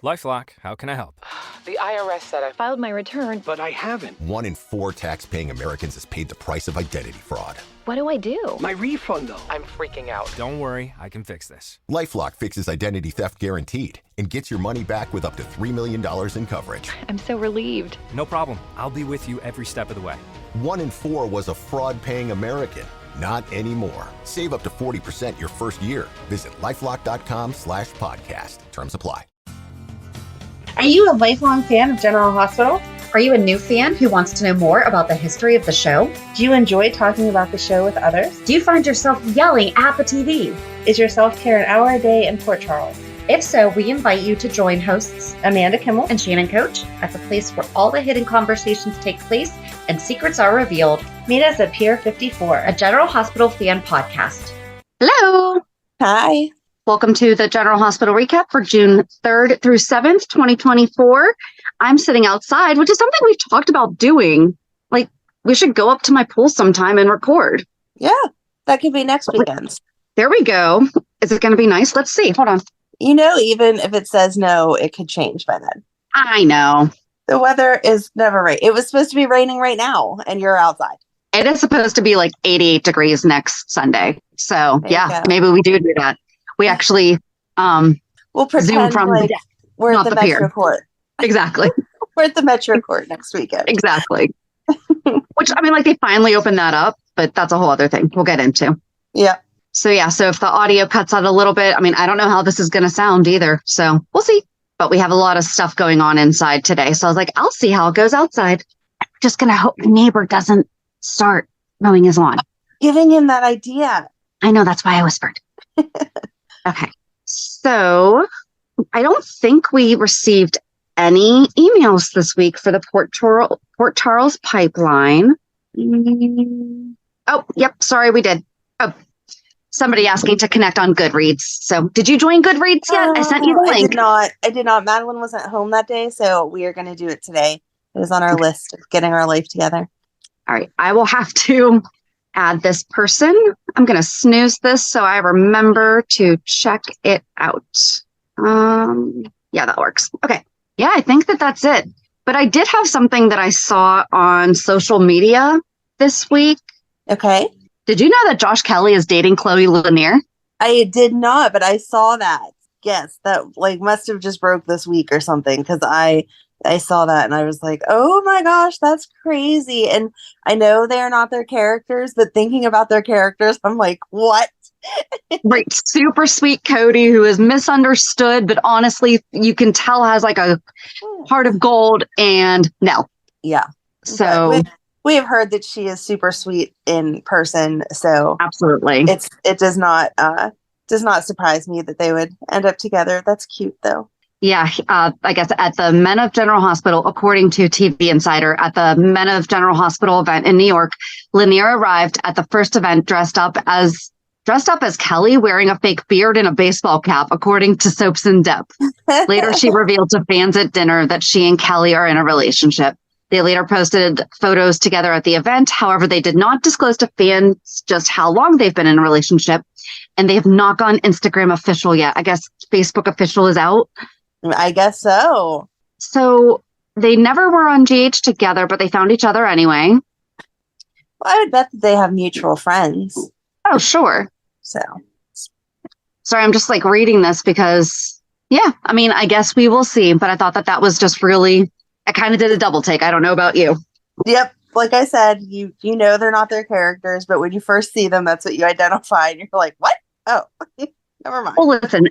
LifeLock, how can I help? The IRS said I filed my return, but I haven't. 1 in 4 tax-paying Americans has paid the price of identity fraud. What do I do? My refund, though. I'm freaking out. Don't worry, I can fix this. LifeLock fixes identity theft guaranteed and gets your money back with up to $3 million in coverage. I'm so relieved. No problem. I'll be with you every step of the way. 1 in 4 was a fraud-paying American. Not anymore. Save up to 40% your first year. Visit LifeLock.com/podcast. Terms apply. Are you a lifelong fan of General Hospital? Are you a new fan who wants to know more about the history of the show? Do you enjoy talking about the show with others? Do you find yourself yelling at the TV? Is your self-care an hour a day in Port Charles? If so, we invite you to join hosts Amanda Kimmel and Shannon Coach at the place where all the hidden conversations take place and secrets are revealed. Meet us at Pier 54, a General Hospital fan podcast. Hello. Hi. Welcome to the General Hospital recap for June 3rd through 7th, 2024. I'm sitting outside, which is something we've talked about doing. Like, we should go up to my pool sometime and record. Yeah, that could be next weekend. There we go. Is it going to be nice? Let's see. Hold on. You know, even if it says no, it could change by then. I know. The weather is never right. It was supposed to be raining right now, and you're outside. It is supposed to be like 88 degrees next Sunday. So, yeah, maybe we do that. We actually we'll pretend Zoom from like the deck, we're at the MetroCourt. Exactly. We're at the MetroCourt next weekend. Exactly. Which, I mean, like, they finally opened that up, but that's a whole other thing we'll get into. Yeah. So if the audio cuts out a little bit, I mean, I don't know how this is going to sound either. So we'll see. But we have a lot of stuff going on inside today. So I was like, I'll see how it goes outside. I'm just going to hope the neighbor doesn't start mowing his lawn. Giving him that idea. I know, that's why I whispered. Okay. So I don't think we received any emails this week for the Port Charles pipeline. Oh, yep. Sorry, we did. Oh, somebody asking to connect on Goodreads. So did you join Goodreads yet? I sent you the link. I did not. Madeline wasn't home that day, so we are going to do it today. It was on our list of getting our life together. All right. I will have to add this person. I'm going to snooze this so I remember to check it out. Yeah, that works. Okay. Yeah, I think that's it. But I did have something that I saw on social media this week. Okay. Did you know that Josh Kelly is dating Chloe Lanier? I did not, but I saw that. Yes, that must have just broke this week or something, because I saw that and I was like, oh my gosh, that's crazy. And I know they're not their characters, but thinking about their characters, I'm like, what? Right. Super sweet Cody, who is misunderstood, but honestly, you can tell has like a heart of gold, and Nell. Yeah. So we have heard that she is super sweet in person. So absolutely. It does not surprise me that they would end up together. That's cute though. Yeah, I guess at the Men of General Hospital, according to TV Insider, at the Men of General Hospital event in New York, Lanier arrived at the first event dressed up as Kelly, wearing a fake beard and a baseball cap, according to Soaps in Depth. Later, she revealed to fans at dinner that she and Kelly are in a relationship. They later posted photos together at the event. However, they did not disclose to fans just how long they've been in a relationship, and they have not gone Instagram official yet. I guess Facebook official is out. I guess so. So they never were on GH together, but they found each other anyway. Well, I would bet that they have mutual friends. Oh, sure. So. Sorry, I'm just reading this because, yeah, I mean, I guess we will see. But I thought that was just really, I kind of did a double take. I don't know about you. Yep. Like I said, you know they're not their characters, but when you first see them, that's what you identify. And you're like, what? Oh, never mind. Well, listen.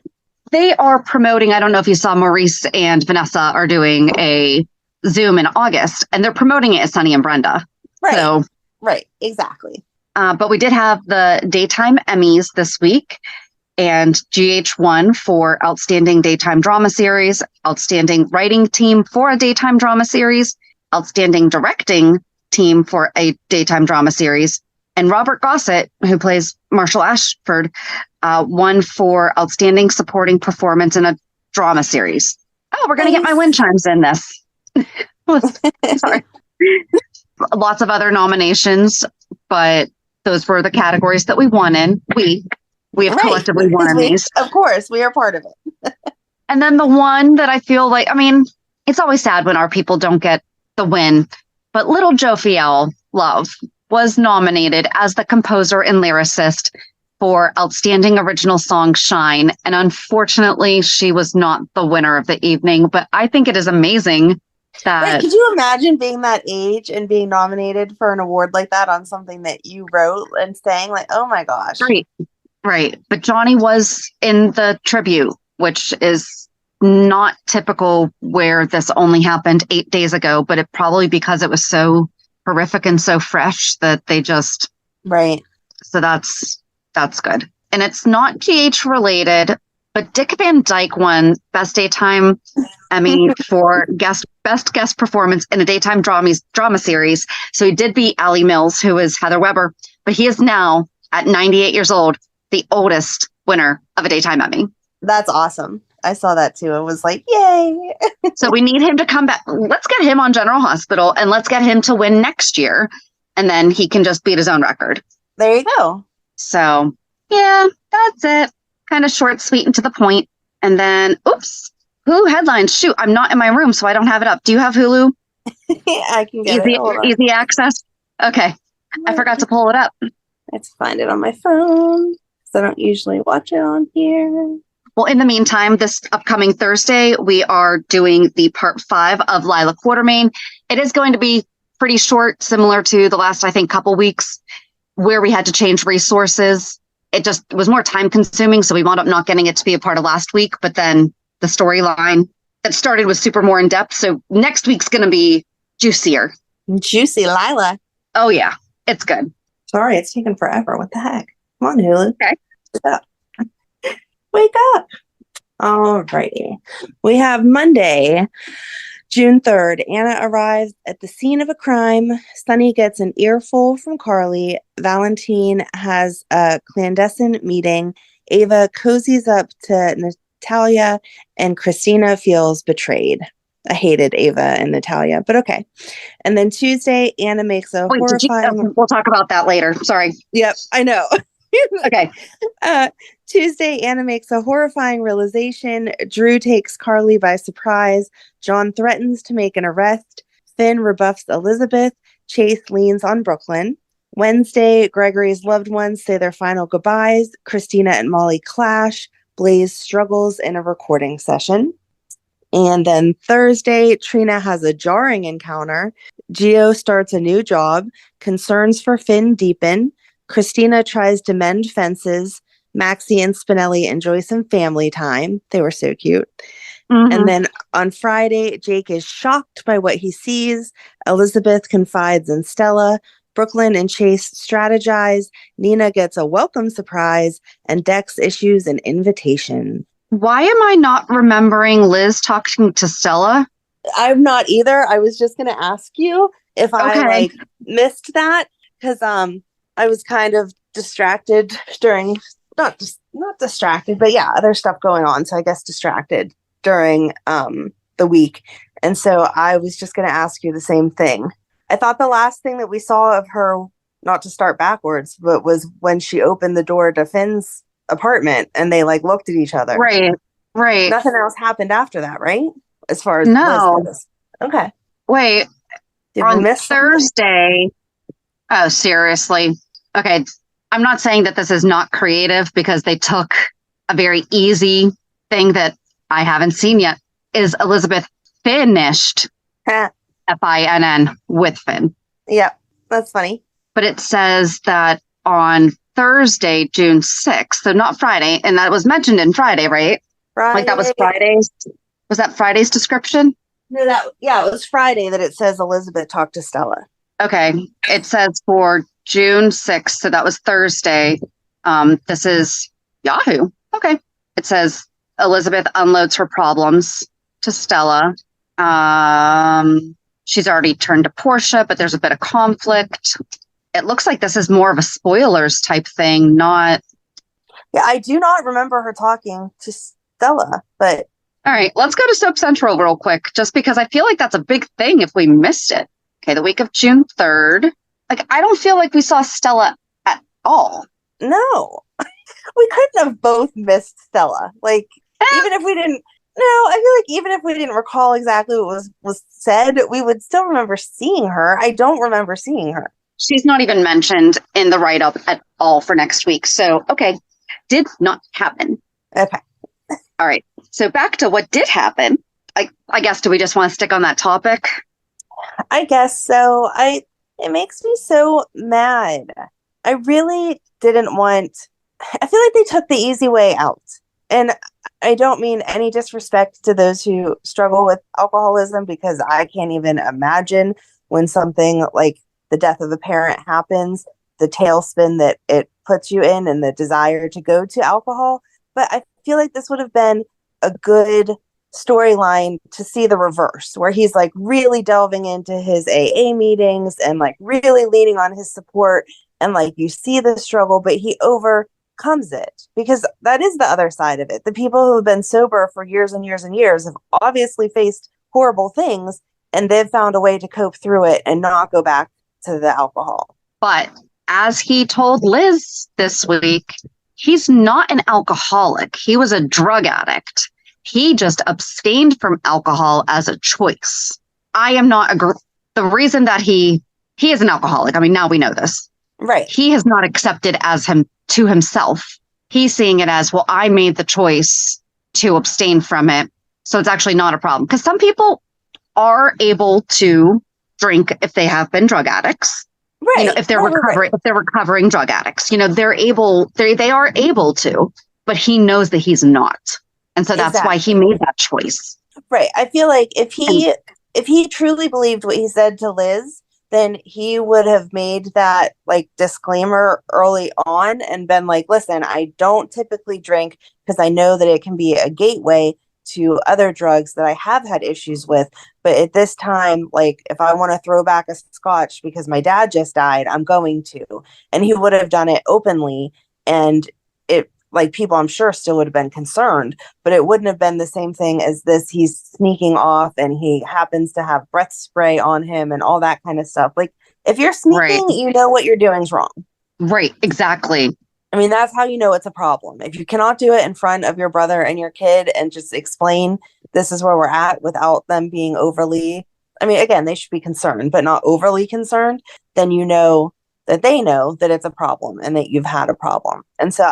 They are promoting, I don't know if you saw, Maurice and Vanessa are doing a Zoom in August, and they're promoting it as Sunny and Brenda. Right. So, right. Exactly. But we did have the Daytime Emmys this week, and GH won for Outstanding Daytime Drama Series, Outstanding Writing Team for a Daytime Drama Series, Outstanding Directing Team for a Daytime Drama Series, and Robert Gossett, who plays Marshall Ashford, won for Outstanding Supporting Performance in a Drama Series. Oh, we're going to get my wind chimes in this. Sorry. Lots of other nominations, but those were the categories that we won in. We have collectively won in these. Of course, we are part of it. And then the one that I feel like, I mean, it's always sad when our people don't get the win, but Little Jophiel Love was nominated as the composer and lyricist for Outstanding Original Song Shine. And unfortunately, she was not the winner of the evening, but I think it is amazing that... Wait, could you imagine being that age and being nominated for an award like that on something that you wrote and saying like, oh my gosh. Right. But Johnny was in the tribute, which is not typical where this only happened 8 days ago, but it probably because it was so horrific and so fresh that they just... Right. So that's good. And it's not GH related, but Dick Van Dyke won Best Daytime Emmy for Best Guest Performance in a Daytime Drama Series. So he did beat Allie Mills, who is Heather Weber, but he is now, at 98 years old, the oldest winner of a Daytime Emmy. That's awesome. I saw that too. It was like, yay. So we need him to come back. Let's get him on General Hospital and let's get him to win next year. And then he can just beat his own record. There you go. So, yeah, that's it. Kind of short, sweet, and to the point. And then, Hulu headlines. Shoot, I'm not in my room, so I don't have it up. Do you have Hulu? I can get it. Easy access? Okay. I forgot to pull it up. Let's find it on my phone, because I don't usually watch it on here. Well, in the meantime, this upcoming Thursday, we are doing the part 5 of Lila Quartermain. It is going to be pretty short, similar to the last, I think, couple weeks, where we had to change resources. It was more time consuming, so we wound up not getting it to be a part of last week. But then the storyline that started was super more in depth. So next week's going to be juicier. Juicy Lila. Oh, yeah. It's good. Sorry, it's taking forever. What the heck? Come on, Hulu. Okay. Wake up. All righty. We have Monday, June 3rd. Anna arrives at the scene of a crime. Sunny gets an earful from Carly. Valentin has a clandestine meeting. Ava cozies up to Natalia, and Christina feels betrayed. I hated Ava and Natalia, but okay. And then Tuesday, Anna makes a horrifying... We'll talk about that later. Sorry. Yep, I know. Okay. Tuesday, Anna makes a horrifying realization. Drew takes Carly by surprise. John threatens to make an arrest. Finn rebuffs Elizabeth. Chase leans on Brook Lynn. Wednesday, Gregory's loved ones say their final goodbyes. Christina and Molly clash. Blaze struggles in a recording session. And then Thursday, Trina has a jarring encounter. Gio starts a new job. Concerns for Finn deepen. Christina tries to mend fences. Maxie and Spinelli enjoy some family time. They were so cute. Mm-hmm. And then on Friday, Jake is shocked by what he sees. Elizabeth confides in Stella. Brook Lynn and Chase strategize. Nina gets a welcome surprise. And Dex issues an invitation. Why am I not remembering Liz talking to Stella? I'm not either. I was just going to ask you if I missed that. Because I was kind of distracted during, not distracted, but yeah, other stuff going on. So I guess distracted during the week. And so I was just going to ask you the same thing. I thought the last thing that we saw of her, not to start backwards, but was when she opened the door to Finn's apartment and they like looked at each other. Right. Nothing else happened after that, right? As far as no. Liz goes. Okay. Wait. On Thursday. Oh, seriously. Okay, I'm not saying that this is not creative because they took a very easy thing that I haven't seen yet. Is Elizabeth finished Finn with Finn? Yeah, that's funny. But it says that on Thursday, June 6th, so not Friday, and that was mentioned in Friday, right? Friday. Like that was Friday's. Was that Friday's description? No, it was Friday that it says Elizabeth talked to Stella. Okay, it says for June 6th, so that was Thursday. This is Yahoo. Okay. It says Elizabeth unloads her problems to Stella. She's already turned to Portia, but there's a bit of conflict. It looks like this is more of a spoilers type thing, not... Yeah, I do not remember her talking to Stella, but... All right, let's go to Soap Central real quick, just because I feel like that's a big thing if we missed it. Okay, the week of June 3rd. Like, I don't feel like we saw Stella at all. No. We couldn't have both missed Stella. Like, even if we didn't No, I feel like even if we didn't recall exactly what was said, we would still remember seeing her. I don't remember seeing her. She's not even mentioned in the write-up at all for next week. So, okay, did not happen. Okay. All right. So back to what did happen. I guess, do we just want to stick on that topic? I guess so. It makes me so mad. I really didn't want, I feel like they took the easy way out. And I don't mean any disrespect to those who struggle with alcoholism, because I can't even imagine when something like the death of a parent happens, the tailspin that it puts you in and the desire to go to alcohol. But I feel like this would have been a good storyline to see the reverse, where he's like really delving into his AA meetings and like really leaning on his support, and like you see the struggle, but he overcomes it, because that is the other side of it. The people who have been sober for years and years and years have obviously faced horrible things, and they've found a way to cope through it and not go back to the alcohol. But as he told Liz this week, he's not an alcoholic. He was a drug addict. He just abstained from alcohol as a choice. I am not the reason that he is an alcoholic. I mean, now we know this. Right. He has not accepted as him to himself. He's seeing it as, well, I made the choice to abstain from it. So it's actually not a problem. Because some people are able to drink if they have been drug addicts. Right. You know, if they're recovering drug addicts, you know, they are able to, but he knows that he's not. And so that's why he made that choice. Right. I feel like if he truly believed what he said to Liz, then he would have made that like disclaimer early on and been like, listen, I don't typically drink because I know that it can be a gateway to other drugs that I have had issues with. But at this time, like if I want to throw back a scotch because my dad just died, I'm going to. And he would have done it openly, and it, like, people I'm sure still would have been concerned, but it wouldn't have been the same thing as this. He's sneaking off and he happens to have breath spray on him and all that kind of stuff. Like if you're sneaking, you know what you're doing is wrong. Right. Exactly. I mean, that's how you know it's a problem. If you cannot do it in front of your brother and your kid and just explain this is where we're at without them being overly, I mean, again, they should be concerned, but not overly concerned, then you know that they know that it's a problem and that you've had a problem. And so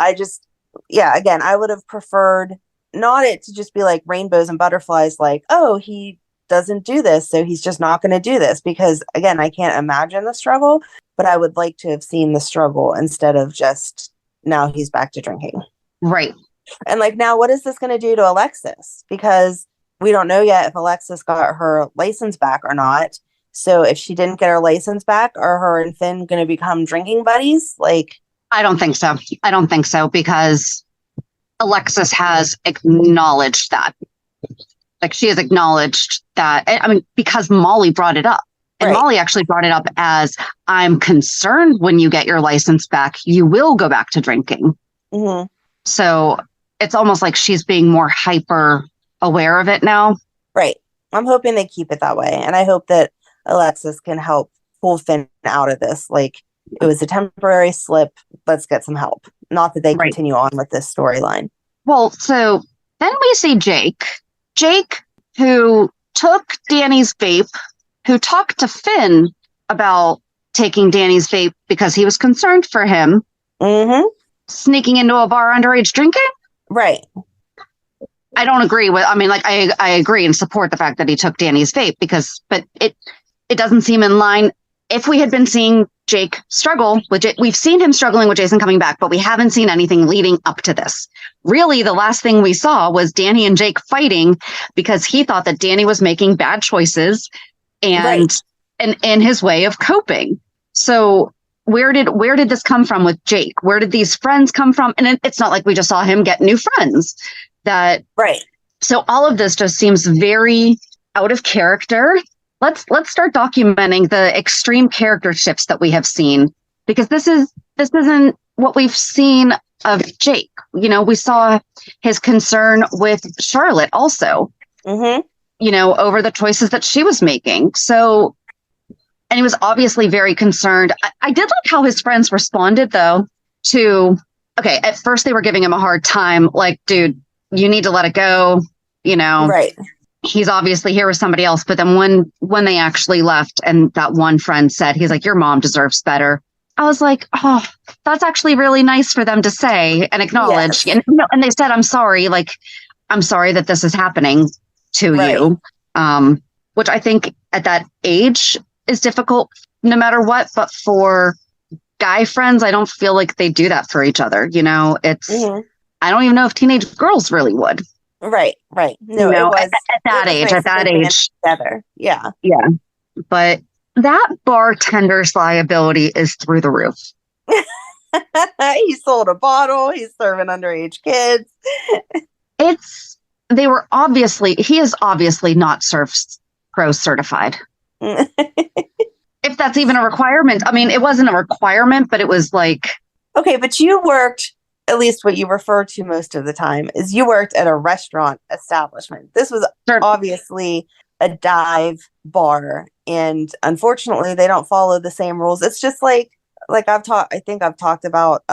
again, I would have preferred not it to just be like rainbows and butterflies, like, oh, he doesn't do this, so he's just not going to do this. Because again, I can't imagine the struggle, but I would like to have seen the struggle instead of just now he's back to drinking. Right. And like, now what is this going to do to Alexis? Because we don't know yet if Alexis got her license back or not. So if she didn't get her license back, are her and Finn going to become drinking buddies? Like, I don't think so, because Alexis has acknowledged that. Like, she has acknowledged that. I mean, because Molly brought it up. And right. Molly actually brought it up as, I'm concerned when you get your license back, you will go back to drinking. Mm-hmm. So it's almost like she's being more hyper aware of it now. Right. I'm hoping they keep it that way. And I hope that Alexis can help pull Finn out of this. Like, it was a temporary slip. Let's get some help. Not that they continue on with this storyline. Well, so then we see Jake, who took Danny's vape, who talked to Finn about taking Danny's vape because he was concerned for him, sneaking into a bar underage drinking. Right. I don't agree with, I mean, like, I agree and support the fact that he took Danny's vape but it doesn't seem in line. If we had been seeing Jake struggle with we've seen him struggling with Jason coming back, but we haven't seen anything leading up to this. Really, the last thing we saw was Danny and Jake fighting because he thought that Danny was making bad choices and his way of coping. So where did this come from with Jake? Where did these friends come from? And it's not like we just saw him get new friends. So all of this just seems very out of character. Let's start documenting the extreme character shifts that we have seen, because this isn't what we've seen of Jake. You know, we saw his concern with Charlotte also, you know, over the choices that she was making. So, and he was obviously very concerned. I did like how his friends responded though to, okay, at first they were giving him a hard time. Like, dude, you need to let it go. Right. He's obviously here with somebody else. But then when they actually left and that one friend said, he's like, your mom deserves better. I was like, oh, that's actually really nice for them to say and acknowledge. Yes. And they said, I'm sorry. Like, I'm sorry that this is happening to you. Which I think at that age is difficult no matter what. But for guy friends, I don't feel like they do that for each other. I don't even know if teenage girls really would. Right. No, it was at that age, together. Yeah. Yeah. But that bartender's liability is through the roof. He sold a bottle. He's serving underage kids. He is obviously not Surf Pro certified. If that's even a requirement. I mean, it wasn't a requirement, but it was like. Okay, but you worked, at least what you refer to most of the time, is you worked at a restaurant establishment. This was obviously a dive bar. And unfortunately, they don't follow the same rules. It's just like I think I've talked about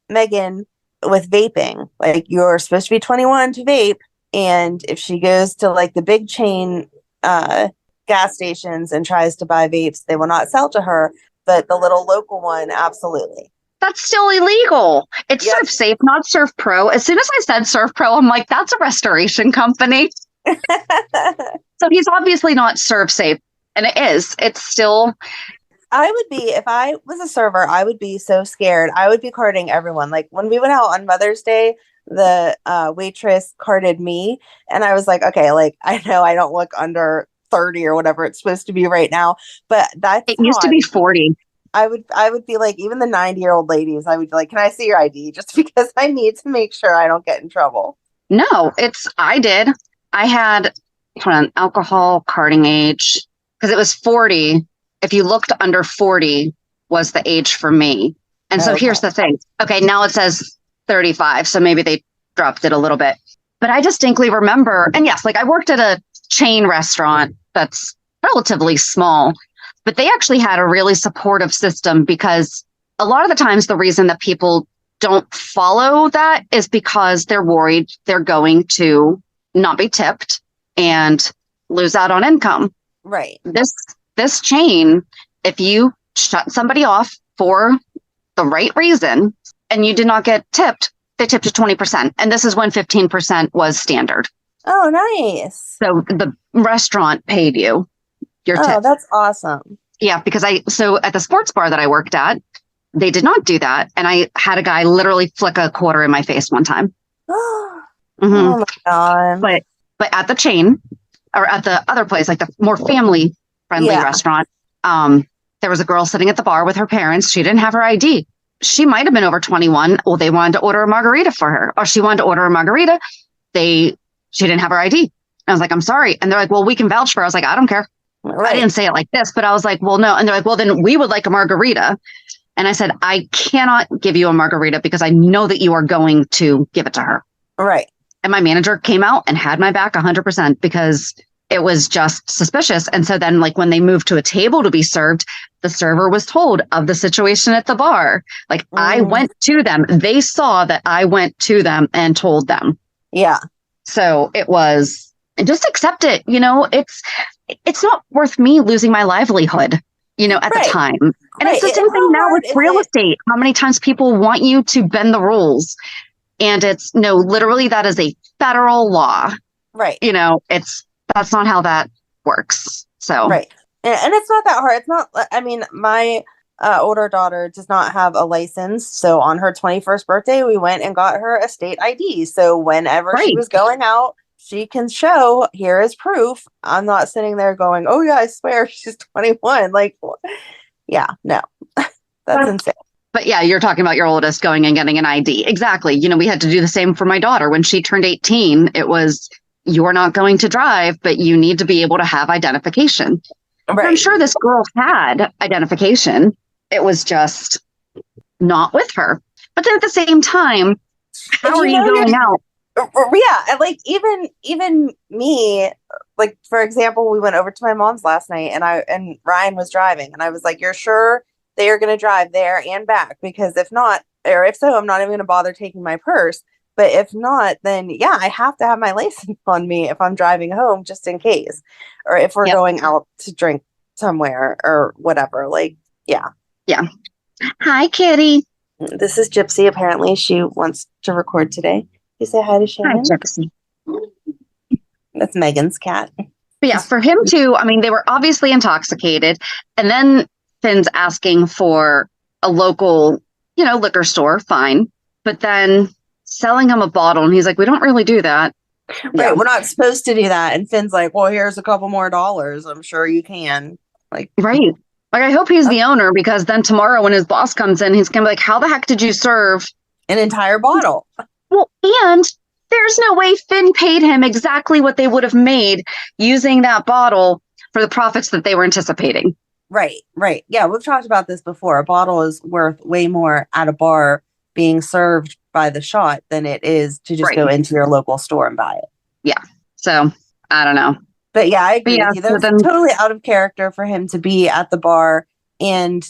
Megan with vaping. Like, you're supposed to be 21 to vape. And if she goes to like the big chain gas stations and tries to buy vapes, they will not sell to her. But the little local one, absolutely. That's still illegal. It's Surf Safe, not Surf Pro. As soon as I said Surf Pro, I'm like, that's a restoration company. So he's obviously not Surf Safe. And it is. It's still. I would be, if I was a server, I would be so scared. I would be carding everyone. Like, when we went out on Mother's Day, the waitress carded me. And I was like, okay, like, I know I don't look under 30 or whatever it's supposed to be right now. But it used to be 40. I would be like, even the 90-year-old ladies, I would be like, can I see your ID? Just because I need to make sure I don't get in trouble. No, I did. I had an alcohol carding age because it was 40. If you looked under 40 was the age for me. And so here's the thing. Okay, now it says 35. So maybe they dropped it a little bit. But I distinctly remember, and yes, like I worked at a chain restaurant that's relatively small. But they actually had a really supportive system because a lot of the times the reason that people don't follow that is because they're worried they're going to not be tipped and lose out on income. Right. This chain, if you shut somebody off for the right reason and you did not get tipped, they tipped you 20%. And this is when 15% was standard. Oh, nice. So the restaurant paid you. Oh, that's awesome. Yeah, because so at the sports bar that I worked at, they did not do that. And I had a guy literally flick a quarter in my face one time. Oh my God. But at the chain or at the other place, like the more family friendly restaurant, there was a girl sitting at the bar with her parents. She didn't have her ID. She might have been over 21. Well, they wanted to order a margarita for her, or she wanted to order a margarita. She didn't have her ID. I was like, I'm sorry. And they're like, well, we can vouch for her. I was like, I don't care. Right. I didn't say it like this, but I was like, well, no. And they're like, well, then we would like a margarita. And I said, I cannot give you a margarita because I know that you are going to give it to her. Right. And my manager came out and had my back 100% because it was just suspicious. And so then like when they moved to a table to be served, the server was told of the situation at the bar. Like I went to them. They saw that I went to them and told them. Yeah. So it was, just accept it. It's not worth me losing my livelihood, at the time. And it's the same thing now with real estate. How many times people want you to bend the rules? And it's literally that is a federal law. Right. That's not how that works. So. Right. And it's not that hard. It's not, my older daughter does not have a license. So on her 21st birthday, we went and got her a state ID. So whenever she was going out, she can show, here is proof. I'm not sitting there going, oh yeah, I swear she's 21. Like, yeah, no, that's insane. But yeah, you're talking about your oldest going and getting an ID. Exactly. We had to do the same for my daughter. When she turned 18, it was, you're not going to drive, but you need to be able to have identification. Right. I'm sure this girl had identification. It was just not with her. But then at the same time, how are you going out? Yeah, and like even me, like for example, we went over to my mom's last night, and Ryan was driving, and I was like, "You're sure they are going to drive there and back? Because if not, or if so, I'm not even going to bother taking my purse." But if not, then yeah, I have to have my license on me if I'm driving home just in case. Or if we're going out to drink somewhere or whatever. Like, yeah. Yeah. Hi, Kitty. This is Gypsy. Apparently she wants to record today. You say hi to Shannon? Hi, Gypsy. That's Megan's cat. But yeah, for him too, I mean, they were obviously intoxicated. And then Finn's asking for a local, liquor store. Fine. But then selling him a bottle. And he's like, we don't really do that. Right. Yeah. We're not supposed to do that. And Finn's like, well, here's a couple more dollars. I'm sure you can. Like, right. Like, I hope he's the owner, because then tomorrow when his boss comes in, he's going to be like, how the heck did you serve an entire bottle? Well, and there's no way Finn paid him exactly what they would have made using that bottle for the profits that they were anticipating. Right. Yeah, we've talked about this before. A bottle is worth way more at a bar being served by the shot than it is to just go into your local store and buy it. Yeah. So, I don't know. But yeah, I agree with you. That was totally out of character for him to be at the bar. And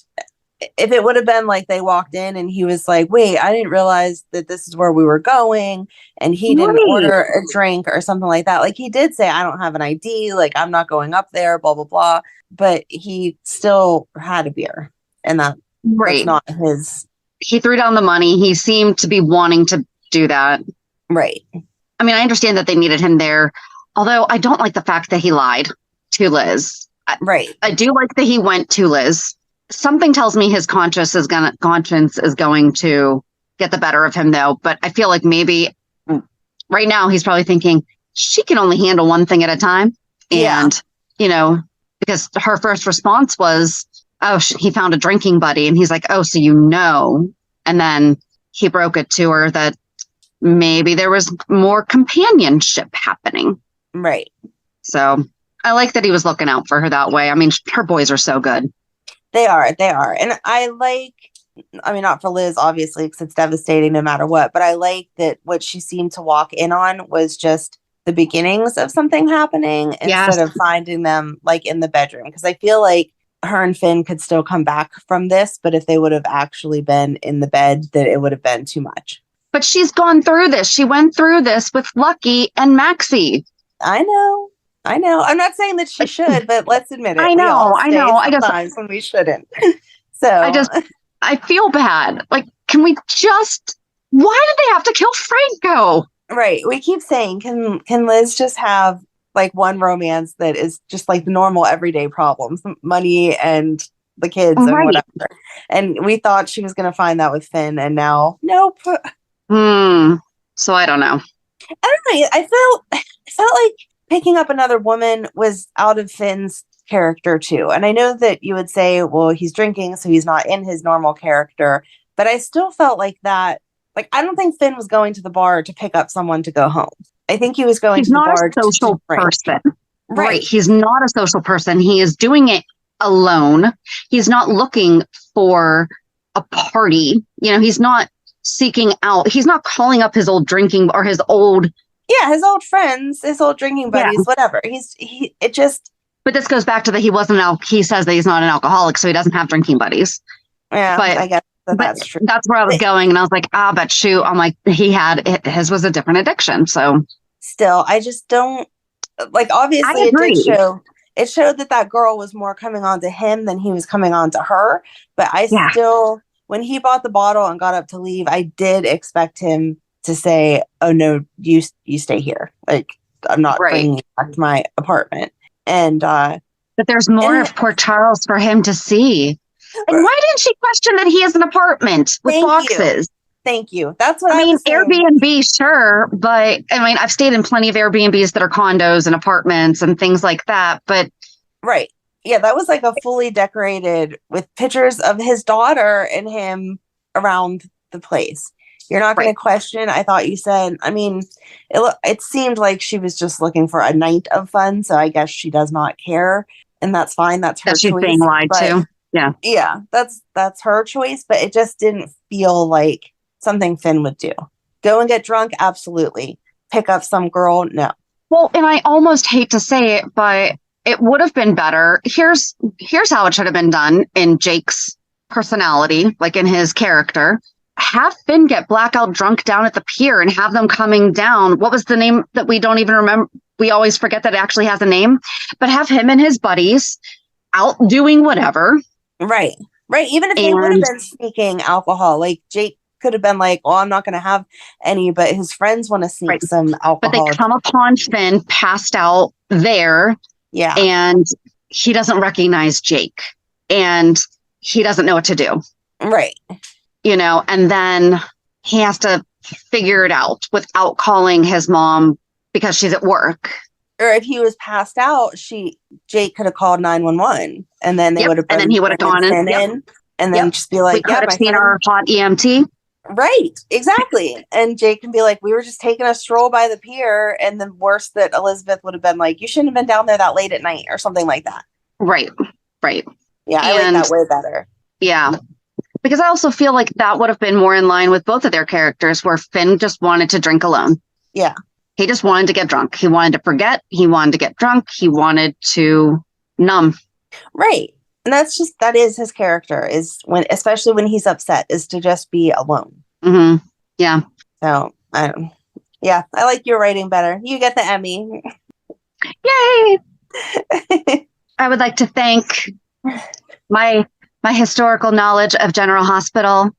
if it would have been like they walked in and he was like, wait, I didn't realize that this is where we were going. And he didn't order a drink or something like that. Like, he did say, I don't have an ID. Like, I'm not going up there, blah, blah, blah. But he still had a beer. And that's not his. He threw down the money. He seemed to be wanting to do that. Right. I mean, I understand that they needed him there. Although I don't like the fact that he lied to Liz. Right. I do like that he went to Liz. Something tells me his conscience is going to get the better of him, though. But I feel like maybe right now he's probably thinking she can only handle one thing at a time. And, because her first response was, oh, he found a drinking buddy. And he's like, oh, so And then he broke it to her that maybe there was more companionship happening. Right. So I like that he was looking out for her that way. I mean, her boys are so good. They are. And not for Liz, obviously, because it's devastating no matter what. But I like that what she seemed to walk in on was just the beginnings of something happening instead of finding them like in the bedroom. Because I feel like her and Finn could still come back from this. But if they would have actually been in the bed, that it would have been too much. But she's gone through this. She went through this with Lucky and Maxie. I know. I'm not saying that she should, but let's admit it. I know. I guess when we shouldn't. So I feel bad. Like, why did they have to kill Franco? Right. We keep saying, can Liz just have like one romance that is just like the normal everyday problems, money and the kids and whatever. And we thought she was going to find that with Finn, and now nope. So I don't know. I don't know. I felt like picking up another woman was out of Finn's character too. And I know that you would say, well, he's drinking, so he's not in his normal character. But I still felt like that. Like, I don't think Finn was going to the bar to pick up someone to go home. I think he was going to the bar. He's not a social person. Right. He's not a social person. He is doing it alone. He's not looking for a party. He's not seeking out. He's not calling up his old drinking or his old friends, his old drinking buddies, whatever. But this goes back to that he says that he's not an alcoholic, so he doesn't have drinking buddies. Yeah, but I guess that's true. That's where I was going, and I was like, but shoot, I'm like, his was a different addiction. So still, I just don't like. Obviously, it showed that girl was more coming on to him than he was coming on to her. But I still, when he bought the bottle and got up to leave, I did expect him to say, oh no, you stay here. Like, I'm not bringing you back to my apartment. And but there's more of Port Charles for him to see. And why didn't she question that he has an apartment with boxes? Thank you. That's what I mean. Was saying. Airbnb, sure, but I mean, I've stayed in plenty of Airbnbs that are condos and apartments and things like that. But yeah, that was like a fully decorated with pictures of his daughter and him around the place. You're not going to question. I thought you said, I mean, it seemed like she was just looking for a night of fun. So I guess she does not care. And that's fine. That's her choice. She's being lied to. Yeah. Yeah. That's her choice. But it just didn't feel like something Finn would do. Go and get drunk. Absolutely. Pick up some girl. No. Well, and I almost hate to say it, but it would have been better. Here's how it should have been done in Jake's personality, like in his character. have Finn get blackout drunk down at the pier and have them coming down. What was the name that we don't even remember? We always forget that it actually has a name, but have him and his buddies out doing whatever. Right. Even if they would have been sneaking alcohol, like Jake could have been like, well, I'm not going to have any, but his friends want to sneak some alcohol. But they come upon Finn passed out there. Yeah. And he doesn't recognize Jake and he doesn't know what to do. Right. And then he has to figure it out without calling his mom because she's at work. Or if he was passed out, Jake could have called 911 and then they would have and then he would have gone in and then just be like, we could have seen our hot EMT. Right, exactly. And Jake can be like, we were just taking a stroll by the pier, and the worst that Elizabeth would have been like, you shouldn't have been down there that late at night or something like that. Right. Yeah, I like that way better. Yeah. Because I also feel like that would have been more in line with both of their characters, where Finn just wanted to drink alone. Yeah. He just wanted to get drunk. He wanted to forget. He wanted to get drunk. He wanted to numb. Right. And that is his character, especially when he's upset, is to just be alone. Mm-hmm. Yeah. So, I like your writing better. You get the Emmy. Yay! I would like to thank my my historical knowledge of General Hospital.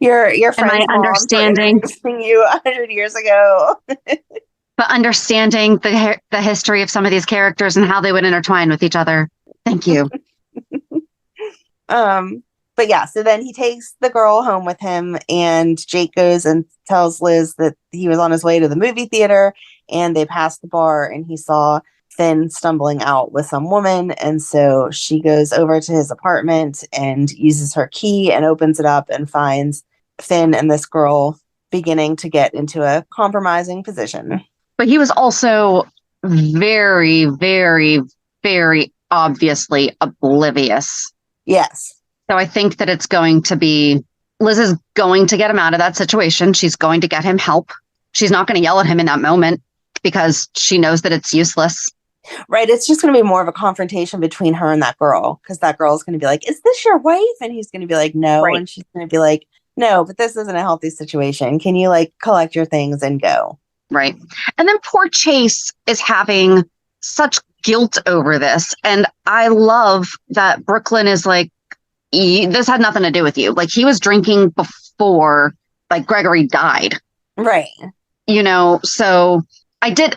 your friend's my mom understanding you 100 years ago. But understanding the history of some of these characters and how they would intertwine with each other. Thank you. But yeah, so then he takes the girl home with him, and Jake goes and tells Liz that he was on his way to the movie theater, and they passed the bar, and he saw Finn stumbling out with some woman. And so she goes over to his apartment and uses her key and opens it up and finds Finn and this girl beginning to get into a compromising position. But he was also very, very, very obviously oblivious. Yes. So I think that it's going to be, Liz is going to get him out of that situation. She's going to get him help. She's not going to yell at him in that moment because she knows that it's useless. Right. It's just going to be more of a confrontation between her and that girl, because that girl is going to be like, is this your wife? And he's going to be like, no. Right. And she's going to be like, no, but this isn't a healthy situation. Can you collect your things and go? Right. And then poor Chase is having such guilt over this. And I love that Brook Lynn is like, this had nothing to do with you. He was drinking before Gregory died. Right. So I did.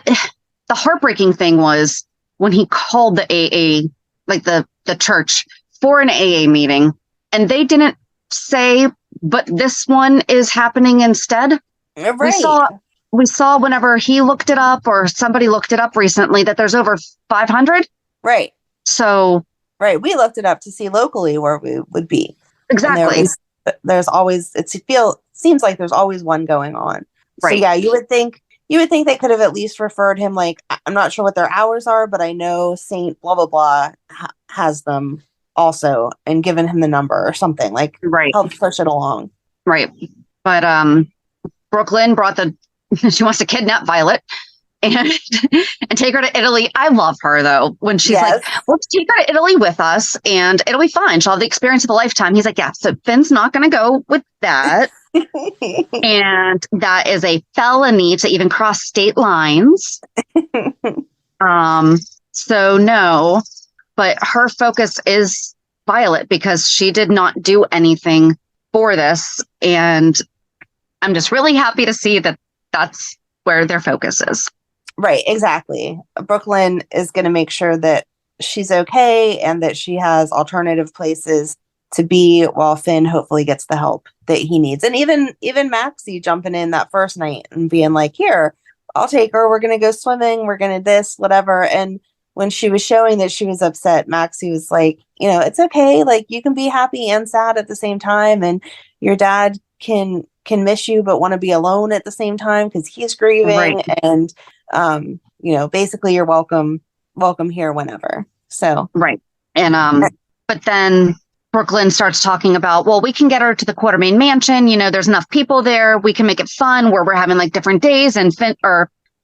The heartbreaking thing was when he called the AA, the church, for an AA meeting, and they didn't say, but this one is happening instead. Right. We saw whenever he looked it up, or somebody looked it up recently, that there's over 500. Right. So. Right. We looked it up to see locally where we would be. Exactly. There's always, seems like there's always one going on. Right. So yeah, you would think they could have at least referred him, I'm not sure what their hours are, but I know Saint blah, blah, blah has them also, and given him the number or something, right. Help push it along. Right. But Brook Lynn she wants to kidnap Violet and take her to Italy. I love her though, when she's like, let's take her to Italy with us and it'll be fine. She'll have the experience of a lifetime. He's like, yeah, so Finn's not going to go with that. And that is a felony to even cross state lines. So no, but her focus is Violet because she did not do anything for this. And I'm just really happy to see that that's where their focus is. Right, exactly. Brook Lynn is going to make sure that she's okay and that she has alternative places to be while Finn hopefully gets the help that he needs. And even Maxie jumping in that first night and being like, here, I'll take her. We're going to go swimming. We're going to this, whatever. And when she was showing that she was upset, Maxie was like, it's okay. You can be happy and sad at the same time. And your dad can miss you, but want to be alone at the same time because he's grieving. Right. And, basically you're welcome here whenever. So. Right. And, but then Brook Lynn starts talking about, well, we can get her to the Quartermain Mansion. There's enough people there. We can make it fun where we're having different days. And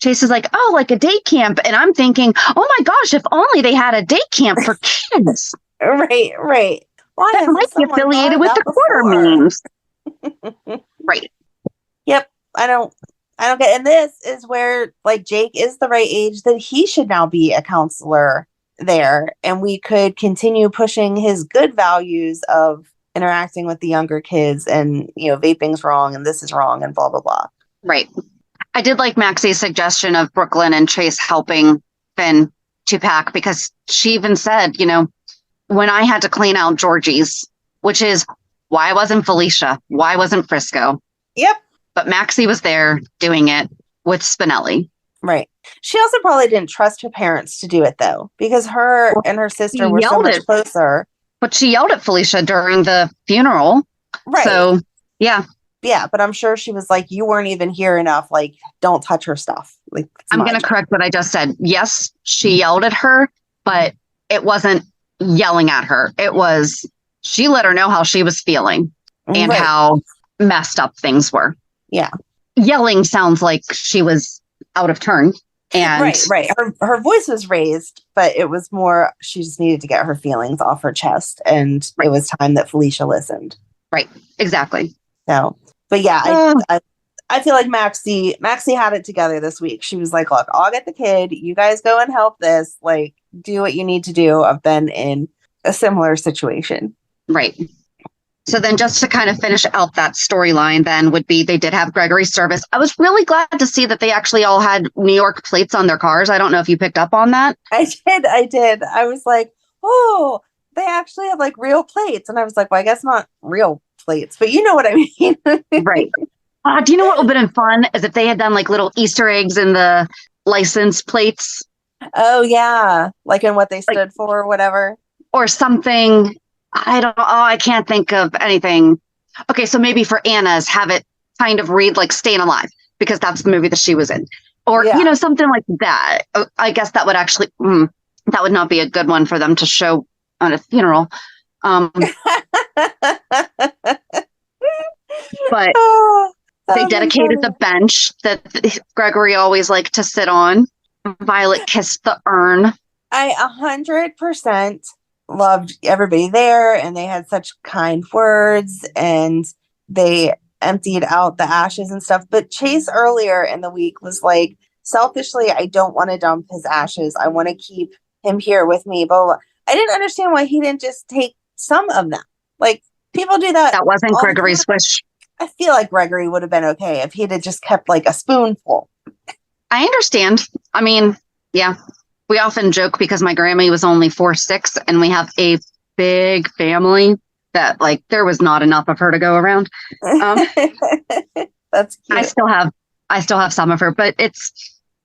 Chase is like, oh, a day camp. And I'm thinking, oh my gosh, if only they had a day camp for kids. Right. Why That hasn't might be someone affiliated thought with of the that quarter before? memes. Right. Yep. I don't get, and this is where like Jake is the right age that he should now be a counselor there, and we could continue pushing his good values of interacting with the younger kids, and vaping's wrong and this is wrong and blah blah blah. Right. I did like Maxie's suggestion of Brook Lynn and Chase helping Finn to pack, because she even said, when I had to clean out Georgie's, which is why wasn't Felicia? Why wasn't Frisco? Yep. But Maxie was there doing it with Spinelli. Right. She also probably didn't trust her parents to do it, though, because her and her sister were so much closer. But she yelled at Felicia during the funeral. Right. So, yeah. Yeah, but I'm sure she was like, you weren't even here enough. Like, don't touch her stuff. Like, I'm going to correct what I just said. Yes, she yelled at her, but it wasn't yelling at her. It was, she let her know how she was feeling and how messed up things were. Yeah. Yelling sounds like she was out of turn. And right. Her voice was raised, but it was more, she just needed to get her feelings off her chest. And it was time that Felicia listened. Right. Exactly. So, but yeah, I feel like Maxie had it together this week. She was like, look, I'll get the kid. You guys go and help this. Like, do what you need to do. I've been in a similar situation. Right. So then just to kind of finish out that storyline then would be they did have Gregory's service. I was really glad to see that they actually all had New York plates on their cars. I don't know if you picked up on that. I did. I was like, oh, they actually have like real plates. And I was like, well, I guess not real plates, but you know what I mean? Right. Do you know what would have been fun is if they had done like little Easter eggs in the license plates? Oh, yeah. Like in what they stood for or whatever. Or something. I can't think of anything. Okay, so maybe for Anna's, have it kind of read like Staying Alive, because that's the movie that she was in. Or, something like that. I guess that would actually, that would not be a good one for them to show on a funeral. But they dedicated the bench that Gregory always liked to sit on. Violet kissed the urn. I 100% loved everybody there, and they had such kind words, and they emptied out the ashes and stuff. But Chase earlier in the week was like, selfishly, I don't want to dump his ashes. I want to keep him here with me. But I didn't understand why he didn't just take some of them. Like, people do that. That wasn't Gregory's wish. I feel like Gregory would have been okay if he'd have just kept like a spoonful. I understand. I mean, yeah. We often joke because my Grammy was only 4'6", and we have a big family that like there was not enough of her to go around. That's cute. I still have some of her, but it's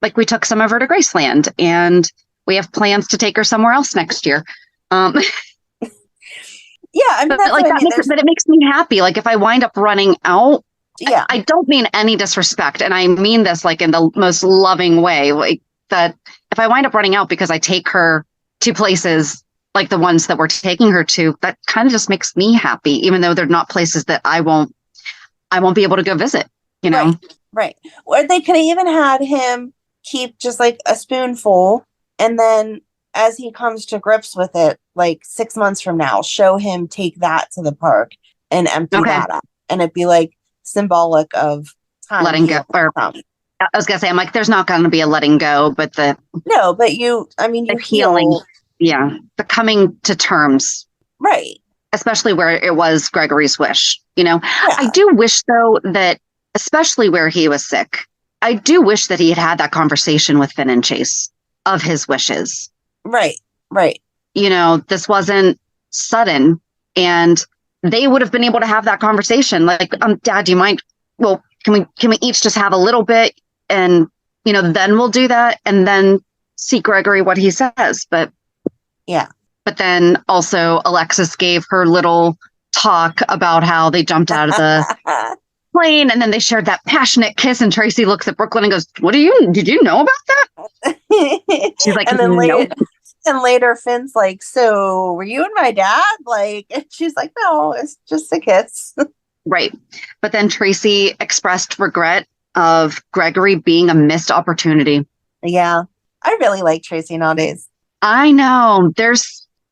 like we took some of her to Graceland, and we have plans to take her somewhere else next year. Yeah, I mean, but it makes me happy. Like if I wind up running out, I don't mean any disrespect, and I mean this like in the most loving way, like that. If I wind up running out because I take her to places like the ones that we're taking her to, that kind of just makes me happy, even though they're not places that I won't be able to go visit, Right. Or they could have even had him keep just like a spoonful, and then as he comes to grips with it, like 6 months from now, show him take that to the park and empty that up. And it'd be like symbolic of time. Letting go. I was gonna say, I'm like, there's not going to be a letting go, but the healing, the coming to terms, right? Especially where it was Gregory's wish. I do wish though that, especially where he was sick, I do wish that he had that conversation with Finn and Chase of his wishes. Right. This wasn't sudden, and they would have been able to have that conversation. Like, Dad, do you mind? Well, can we each just have a little bit? And, then we'll do that, and then see Gregory what he says. But then also Alexis gave her little talk about how they jumped out of the plane, and then they shared that passionate kiss, and Tracy looks at Brooklyn and goes, did you know about that? She's like, and then nope. later Finn's like, so were you and my dad? Like, and she's like, no, it's just a kiss. Right. But then Tracy expressed regret of Gregory being a missed opportunity. Yeah. I really like Tracy nowadays. I know.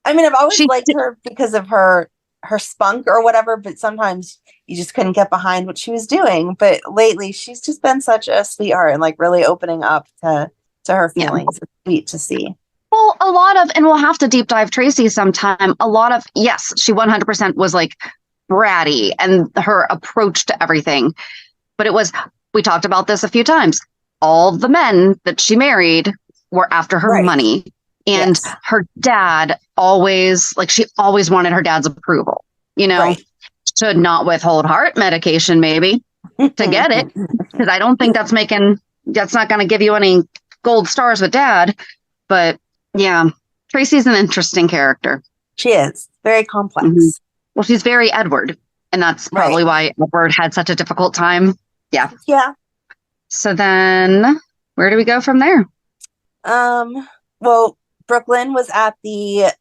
I've always liked her because of her her spunk or whatever, but sometimes you just couldn't get behind what she was doing. But lately she's just been such a sweetheart and like really opening up to her feelings. It's sweet to see. Well, and we'll have to deep dive Tracy sometime. Yes, she 100% was like bratty and her approach to everything. But we talked about this a few times. All the men that she married were after her money. And her dad she always wanted her dad's approval, should not withhold heart medication maybe to get it. Because I don't think that's not going to give you any gold stars with dad. But yeah, Tracy's an interesting character. She is very complex. Mm-hmm. Well, she's very Edward, and that's probably why Edward had such a difficult time. Yeah. Yeah. So then where do we go from there? Well, Brook Lynn was at the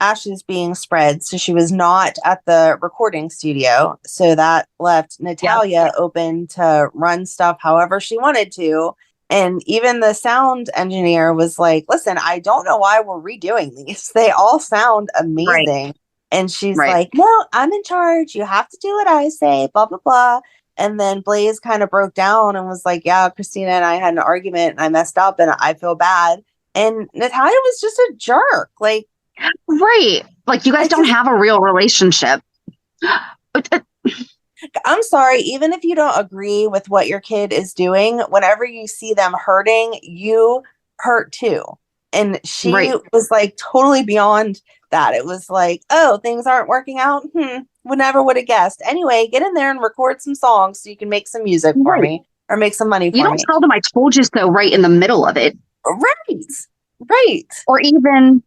ashes being spread, so she was not at the recording studio. So that left Natalia open to run stuff however she wanted to. And even the sound engineer was like, listen, I don't know why we're redoing these. They all sound amazing. Right. And she's like, no, I'm in charge. You have to do what I say, blah, blah, blah. And then Blaze kind of broke down and was like, yeah, Christina and I had an argument and I messed up and I feel bad. And Natalia was just a jerk. Like, right. Like, you guys don't have a real relationship. I'm sorry, even if you don't agree with what your kid is doing, whenever you see them hurting, you hurt too. And she was like totally beyond that. It was like, oh, things aren't working out. Would never would have guessed. Anyway, get in there and record some songs so you can make some music for me or make some money for me. You don't tell them I told you so right in the middle of it. Right. Or even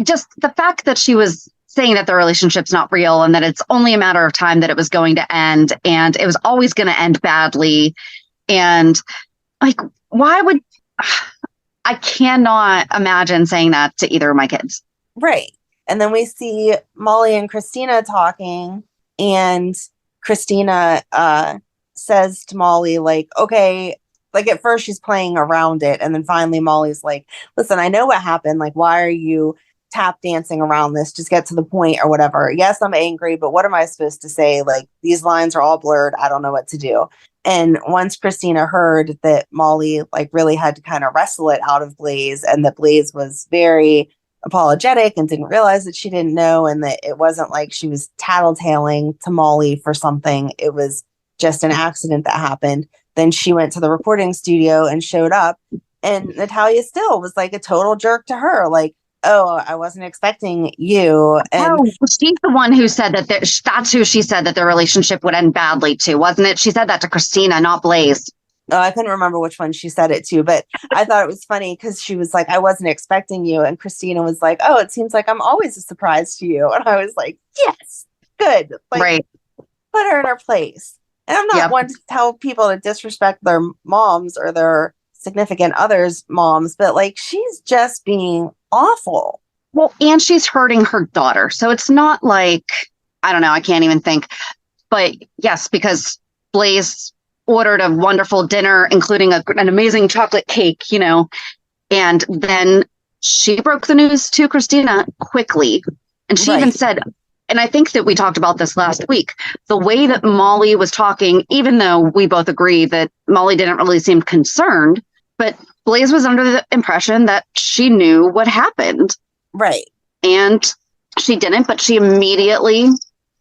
just the fact that she was saying that the relationship's not real and that it's only a matter of time that it was going to end and it was always going to end badly. And like, I cannot imagine saying that to either of my kids. Right. And then we see Molly and Christina talking and Christina says to Molly, like, okay, like at first she's playing around it. And then finally Molly's like, listen, I know what happened. Like, why are you tap dancing around this? Just get to the point or whatever. Yes, I'm angry, but what am I supposed to say? Like, these lines are all blurred. I don't know what to do. And once Christina heard that Molly like really had to kind of wrestle it out of Blaze and that Blaze was very apologetic and didn't realize that she didn't know and that it wasn't like she was tattletaling to Molly for something. It was just an accident that happened. Then she went to the recording studio and showed up and Natalia still was like a total jerk to her. Like, oh, I wasn't expecting you. And she's the one who said that that's who she said that their relationship would end badly to, wasn't it? She said that to Christina, not Blaze. Oh, I couldn't remember which one she said it to, but I thought it was funny because she was like, I wasn't expecting you. And Christina was like, oh, it seems like I'm always a surprise to you. And I was like, yes, good. Like, put her in her place. And I'm not one to tell people to disrespect their moms or their significant others' moms, but like, she's just being awful. Well, and she's hurting her daughter. So it's not like, I don't know, I can't even think. But yes, because Blaze ordered a wonderful dinner, including an amazing chocolate cake, and then she broke the news to Christina quickly. And she even said, and I think that we talked about this last week, the way that Molly was talking, even though we both agree that Molly didn't really seem concerned, but Blaze was under the impression that she knew what happened. Right. And she didn't, but she immediately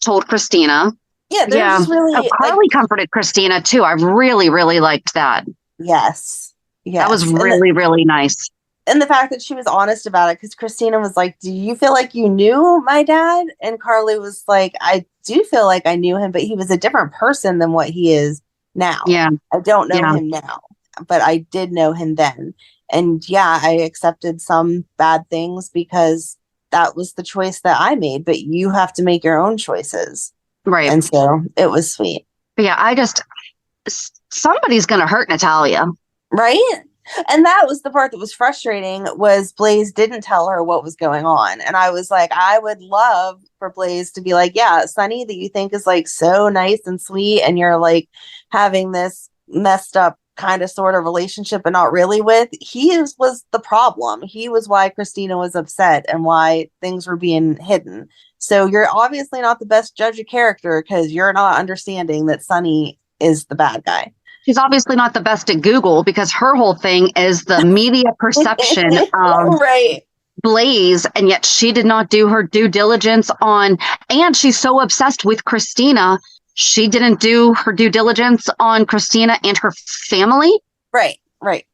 told Christina. Yeah. Really, Carly comforted Christina too. I really, really liked that. Yes. That was really, really nice. And the fact that she was honest about it, because Christina was like, do you feel like you knew my dad? And Carly was like, I do feel like I knew him, but he was a different person than what he is now. Yeah. I don't know him now, but I did know him then. And I accepted some bad things because that was the choice that I made, but you have to make your own choices. Right. And so it was sweet. But somebody's going to hurt Natalia. Right. And that was the part that was frustrating, was Blaze didn't tell her what was going on. And I was like, I would love for Blaze to be like, yeah, Sonny, that you think is like so nice and sweet, and you're like having this messed up kind of sort of relationship, but not really with, was the problem. He was why Christina was upset and why things were being hidden. So you're obviously not the best judge of character because you're not understanding that Sonny is the bad guy. She's obviously not the best at Google because her whole thing is the media perception of right. Blaze, and yet she did not do her due diligence on, and she's so obsessed with Christina, she didn't do her due diligence on Christina and her family. Right.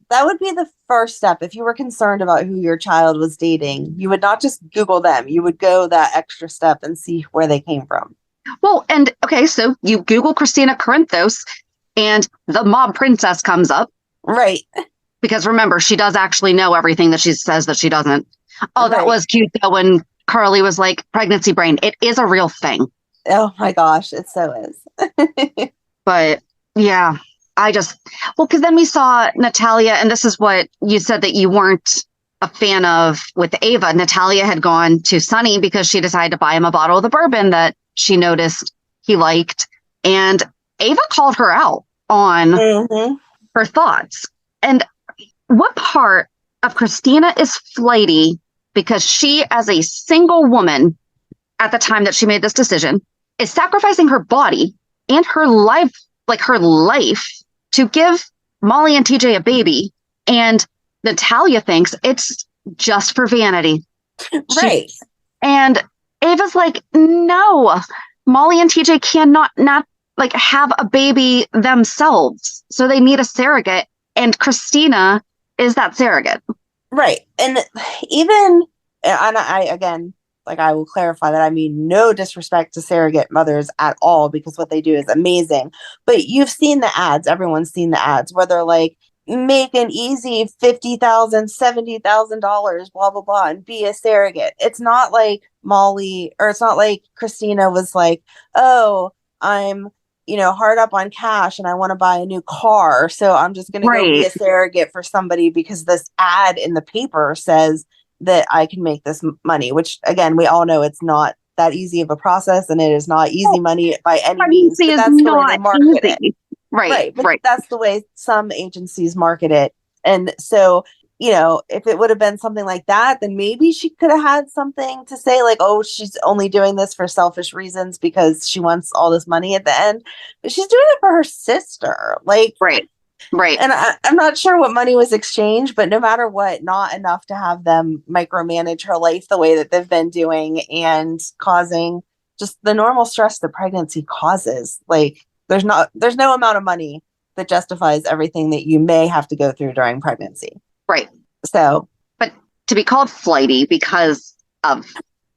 That would be the first step. If you were concerned about who your child was dating, you would not just Google them. You would go that extra step and see where they came from. Well, and okay, so you Google Christina Corinthos and the mob princess comes up. Right. Because remember, she does actually know everything that she says that she doesn't. Oh, that was cute though when Carly was like, pregnancy brain. It is a real thing. Oh my gosh, it so is. But yeah, because then we saw Natalia, and this is what you said that you weren't a fan of with Ava. Natalia had gone to Sonny because she decided to buy him a bottle of the bourbon that she noticed he liked. And Ava called her out on her thoughts. And what part of Christina is flighty because she, as a single woman at the time that she made this decision, is sacrificing her body and her life to give Molly and TJ a baby. And Natalia thinks it's just for vanity. Right. And Ava's like, no, Molly and TJ cannot not like have a baby themselves. So they need a surrogate. And Christina is that surrogate. Right. And even, and I will clarify that I mean no disrespect to surrogate mothers at all, because what they do is amazing. But you've seen the ads. Everyone's seen the ads where they're like, make an easy $50,000, $70,000, blah, blah, blah, and be a surrogate. It's not like Molly, or it's not like Christina was like, oh, I'm, hard up on cash and I want to buy a new car. So I'm just going to go be a surrogate for somebody because this ad in the paper says that I can make this money, which again, we all know it's not that easy of a process and it is not easy money by any means. But that's the way they market it. Right. That's the way some agencies market it. And so, if it would have been something like that, then maybe she could have had something to say like, oh, she's only doing this for selfish reasons because she wants all this money at the end. But she's doing it for her sister. Like, right. And I'm not sure what money was exchanged, but no matter what, not enough to have them micromanage her life the way that they've been doing and causing just the normal stress that pregnancy causes. Like, there's no amount of money that justifies everything that you may have to go through during pregnancy. Right. So, but to be called flighty because of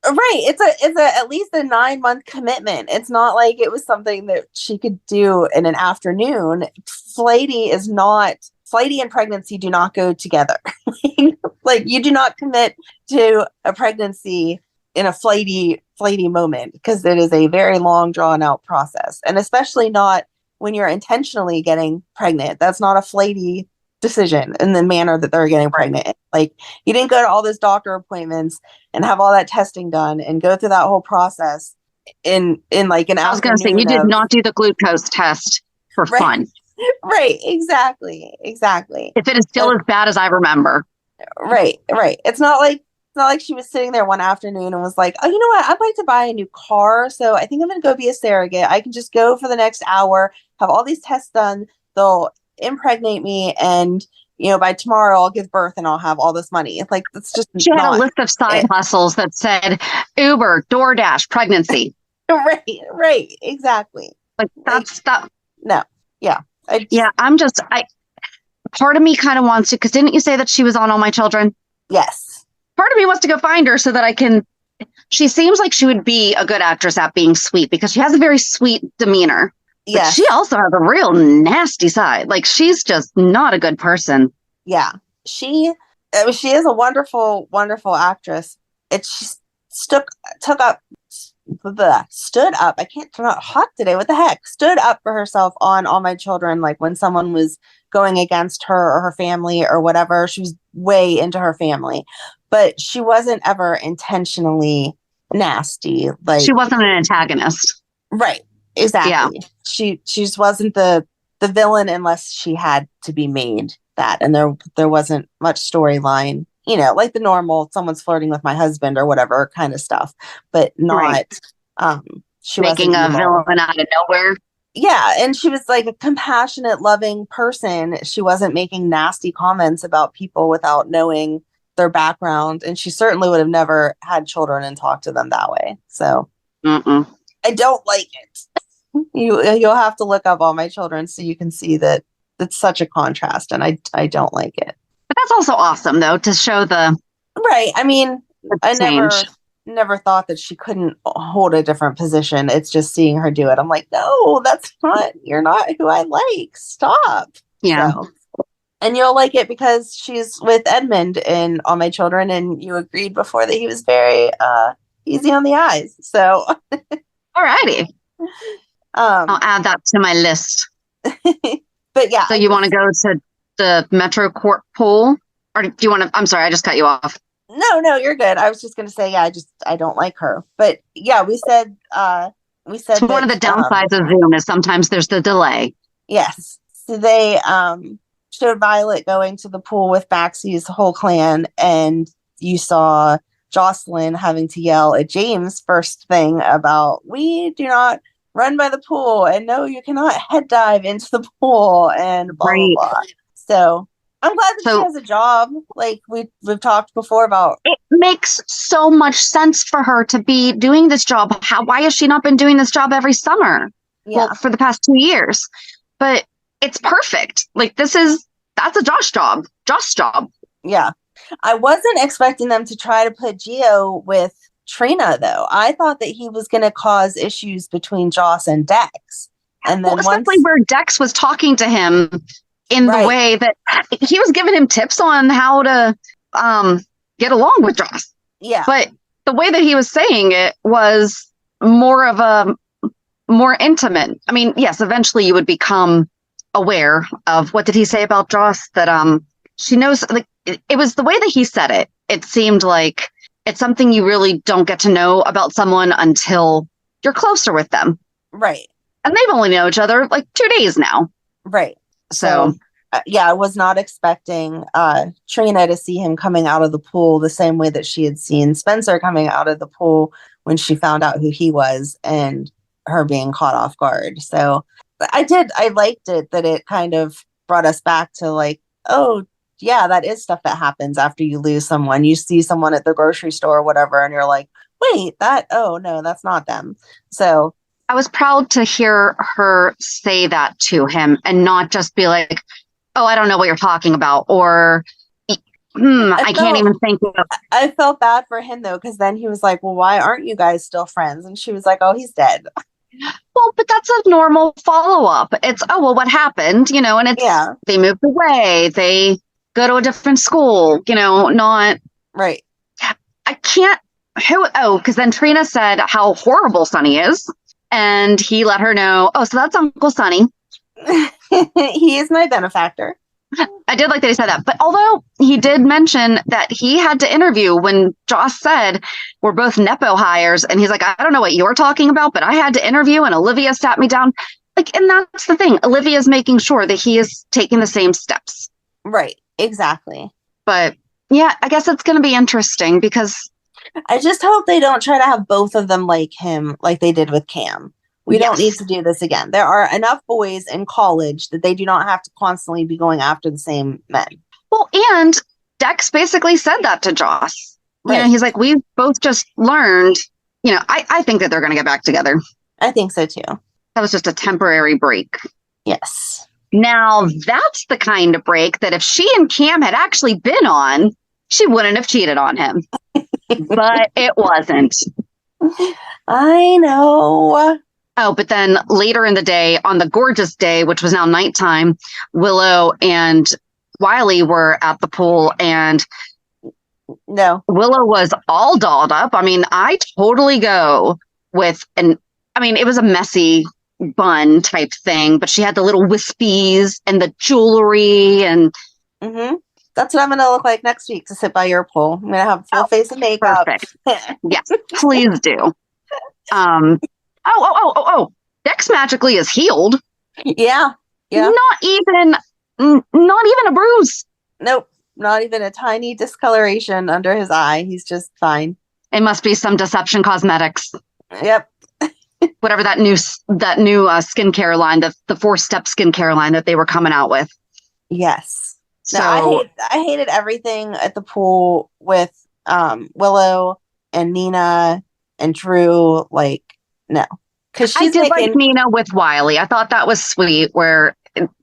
it's a at least a 9-month commitment. It's not like it was something that she could do in an afternoon. Flighty and pregnancy do not go together. Like, you do not commit to a pregnancy in a flighty moment, because it is a very long drawn out process, and especially not when you're intentionally getting pregnant. That's not a flighty decision in the manner that they're getting pregnant. Like, you didn't go to all those doctor appointments and have all that testing done and go through that whole process in like an afternoon. I was going to say, you did not do the glucose test for fun. Right. Exactly. If it is still as bad as I remember. Right. It's not like she was sitting there one afternoon and was like, oh, you know what? I'd like to buy a new car. So I think I'm going to go be a surrogate. I can just go for the next hour, have all these tests done. They'll impregnate me. And, by tomorrow I'll give birth and I'll have all this money. Like, that's just she had a list of side hustles that said Uber, DoorDash, pregnancy. Right. Exactly. Like, that's stuff. No. Yeah. Part of me kind of wants to, because didn't you say that she was on All My Children? Yes. Part of me wants to go find her so that she seems like she would be a good actress at being sweet, because she has a very sweet demeanor. Yeah. She also has a real nasty side. Like, she's just not a good person. Yeah. She is a wonderful, wonderful actress. She stood up. I can't turn out hot today. What the heck? Stood up for herself on All My Children. Like, when someone was going against her or her family or whatever, she was way into her family, but she wasn't ever intentionally nasty. Like, she wasn't an antagonist. Right. Exactly. Yeah. She just wasn't the the villain unless she had to be made that. And there wasn't much storyline, like the normal, someone's flirting with my husband or whatever kind of stuff, but not, Right. she Making wasn't a evil. villain out of nowhere. Yeah, and she was like a compassionate, loving person. She wasn't making nasty comments about people without knowing their background, and she certainly would have never had children and talked to them that way. So Mm-mm. I don't like it. You'll have to look up All My Children so you can see that it's such a contrast, and I don't like it. But that's also awesome, though, to show the Right. I mean, I change. never thought that she couldn't hold a different position. It's just seeing her do it. I'm like, no, that's not, you're not who I like. Stop. Yeah. So, and you'll like it because she's with Edmund in All My Children, and you agreed before that he was very easy on the eyes. So, Alrighty. I'll add that to my list. But yeah. So you want to go to the MetroCourt pool? Or do you want to, I'm sorry, I just cut you off. No, you're good. I was just going to say, yeah, I don't like her. But yeah, we said So one of the downsides of Zoom is sometimes there's the delay. Yes. So they showed Violet going to the pool with Maxie's whole clan, and you saw Jocelyn having to yell at James first thing about, we do not run by the pool, and no, you cannot head dive into the pool, and blah, Right. blah, blah. So I'm glad that she has a job. Like we've talked before about. It makes so much sense for her to be doing this job. Why has she not been doing this job every summer? Yeah. Well, for the past 2 years. But it's perfect. Like that's a Josh job. Yeah. I wasn't expecting them to try to put Gio with Trina, though. I thought that he was going to cause issues between Joss and Dex. And then especially where Dex was talking to him in the way that he was giving him tips on how to get along with Joss. Yeah. But the way that he was saying it was more intimate. I mean, yes, eventually you would become aware of, what did he say about Joss? That she knows, like, it was the way that he said it. It seemed like it's something you really don't get to know about someone until you're closer with them. Right. And they've only known each other like 2 days now. Right. So yeah, I was not expecting Trina to see him coming out of the pool the same way that she had seen Spencer coming out of the pool when she found out who he was, and her being caught off guard. So I liked it that it kind of brought us back to like, oh, yeah, that is stuff that happens after you lose someone. You see someone at the grocery store or whatever, and you're like, wait, oh, no, that's not them. So I was proud to hear her say that to him and not just be like, oh, I don't know what you're talking about, or I can't even think of. I felt bad for him, though, because then he was like, well, why aren't you guys still friends? And she was like, oh, he's dead. Well, but that's a normal follow-up. It's, oh, well, what happened? And it's, they moved away. They go to a different school, not. Right. I can't, because then Trina said how horrible Sonny is. And he let her know, oh, so that's Uncle Sonny. He is my benefactor. I did like that he said that. But although he did mention that he had to interview when Joss said we're both Nepo hires, and he's like, I don't know what you're talking about, but I had to interview and Olivia sat me down. Like, and that's the thing. Olivia's making sure that he is taking the same steps. Right. Exactly. But yeah, I guess it's going to be interesting because I just hope they don't try to have both of them like him, like they did with Cam. We don't need to do this again. There are enough boys in college that they do not have to constantly be going after the same men. Well, and Dex basically said that to Joss. Right. He's like, we've both just learned, I think that they're going to get back together. I think so too. That was just a temporary break. Yes. Now, that's the kind of break that if she and Cam had actually been on, she wouldn't have cheated on him. But it wasn't. I know. Oh, but then later in the day, on the gorgeous day, which was now nighttime, Willow and Wiley were at the pool, and no, Willow was all dolled up. I mean, I totally go with it was a messy bun type thing, but she had the little wispies and the jewelry and that's what I'm going to look like next week to sit by your pool. I'm going to have a full face of makeup. Perfect. Yes, please do. Oh, Dex magically is healed. Yeah. Yeah. Not even a bruise. Nope. Not even a tiny discoloration under his eye. He's just fine. It must be some Deception Cosmetics. Yep. Whatever that new skincare line, the 4-step skincare line that they were coming out with. Yes. So No, I hated everything at the pool with Willow and Nina and Drew. Like, no. Because I did like Nina with Wiley. I thought that was sweet, where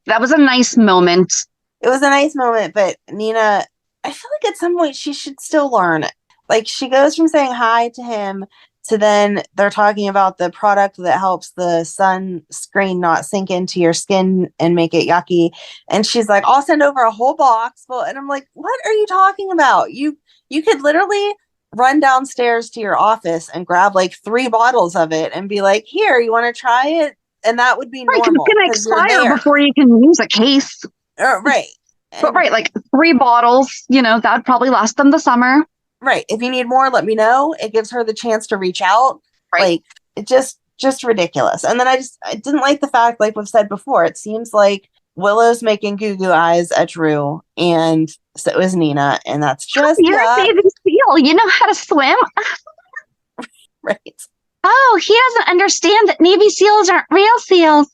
that was a nice moment. It was a nice moment, but Nina, I feel like at some point she should still learn. Like, she goes from saying hi to him to then they're talking about the product that helps the sunscreen not sink into your skin and make it yucky. And she's like, I'll send over a whole box. Well, and I'm like, what are you talking about? You could literally run downstairs to your office and grab like 3 bottles of it and be like, here, you want to try it? And that would be normal. It's going to expire before you can use a case. Right. But like 3 bottles, that'd probably last them the summer. Right. If you need more, let me know. It gives her the chance to reach out. Right. Like, it just ridiculous. And then I didn't like the fact, like we've said before, it seems like Willow's making goo eyes at Drew, and so is Nina, and that's just you're a baby seal. You know how to swim. Right. Oh, he doesn't understand that Navy SEALs aren't real SEALs.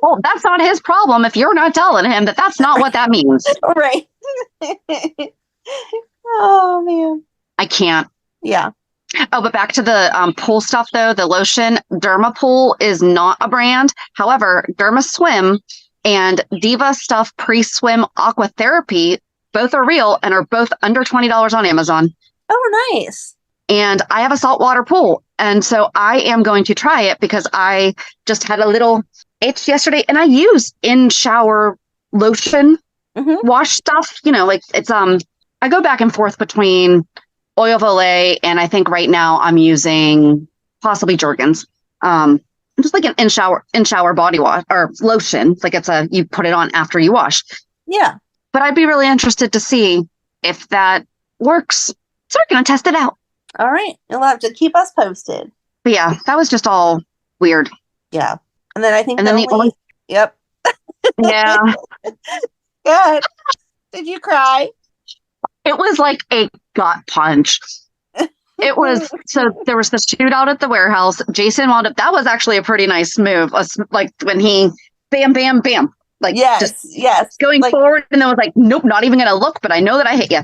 Well, that's not his problem if you're not telling him that that's not what that means. Right. Oh, man. I can't. Yeah. Oh, but back to the pool stuff, though. The lotion, Derma Pool is not a brand. However, Derma Swim and Diva Stuff Pre-Swim Aqua Therapy, both are real and are both under $20 on Amazon. Oh, nice. And I have a saltwater pool. And so I am going to try it because I just had a little itch yesterday, and I use in-shower lotion wash stuff. Like it's, I go back and forth between Oil of Olay, and I think right now I'm using possibly Jergens. Just like an in-shower body wash or lotion. Like you put it on after you wash. Yeah. But I'd be really interested to see if that works. So we're going to test it out. All right. You'll have to keep us posted. But yeah, that was just all weird. Yeah. And then I think Yep. Yeah. Good. Did you cry? It was like a gut punch. It was, so there was the shootout at the warehouse. Jason wound up, that was actually a pretty nice move. Like when he, bam, bam, bam. Like, yes. Going forward, and then was like, nope, not even going to look, but I know that I hit you.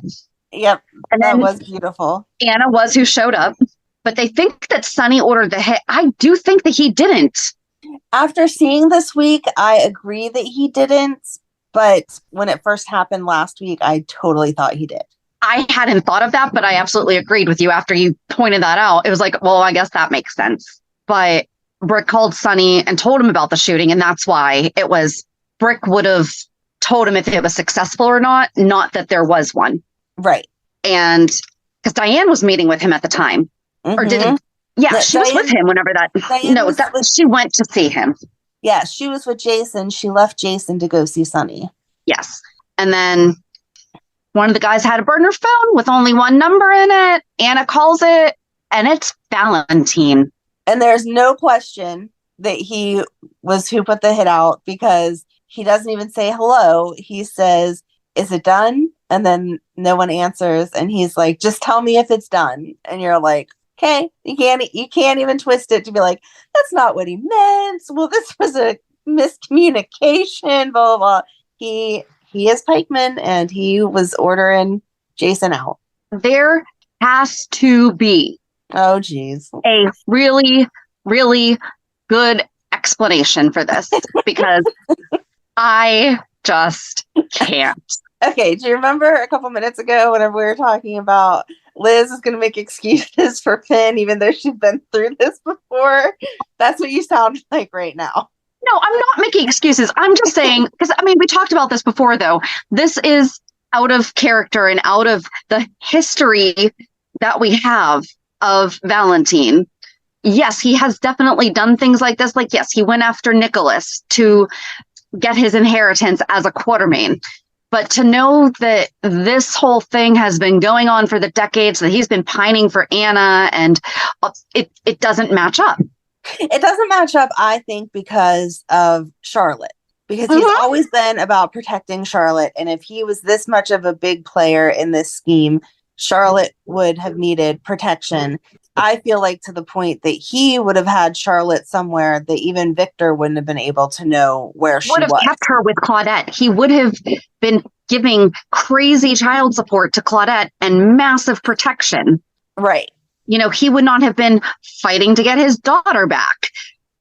Yep. And that then was beautiful. Anna was who showed up, but they think that Sonny ordered the hit. I do think that he didn't. After seeing this week, I agree that he didn't. But when it first happened last week, I totally thought he did. I hadn't thought of that, but I absolutely agreed with you after you pointed that out. It was like, well, I guess that makes sense. But Brick called Sonny and told him about the shooting. And that's why it was Brick would have told him if it was successful or not that there was one. Right. And because Diane was meeting with him at the time. Or didn't. Yeah, she was with him whenever that. She went to see him. Yeah, she was with Jason. She left Jason to go see Sonny. Yes. And then one of the guys had a burner phone with only one number in it. Anna calls it, and it's Valentin. And there's no question that he was who put the hit out, because he doesn't even say hello. He says, is it done? And then no one answers. And he's like, just tell me if it's done. And you're like, okay, you can't even twist it to be like, that's not what he meant. Well, this was a miscommunication, blah, blah, blah. He is Pikeman, and he was ordering Jason out. There has to be a really, really good explanation for this, because I just can't. Okay, do you remember a couple minutes ago whenever we were talking about Liz is going to make excuses for Finn, even though she's been through this before? That's what you sound like right now. No, I'm not making excuses. I'm just saying, because we talked about this before, though. This is out of character and out of the history that we have of Valentin. Yes, he has definitely done things like this. Like, yes, he went after Nicholas to get his inheritance as a Quartermain. But to know that this whole thing has been going on for the decades, that he's been pining for Anna, and it doesn't match up. It doesn't match up, I think, because of Charlotte. Because he's always been about protecting Charlotte. And if he was this much of a big player in this scheme, Charlotte would have needed protection. I feel like to the point that he would have had Charlotte somewhere that even Victor wouldn't have been able to know where she was. Would have kept her with Claudette. He would have been giving crazy child support to Claudette and massive protection. Right. You know, he would not have been fighting to get his daughter back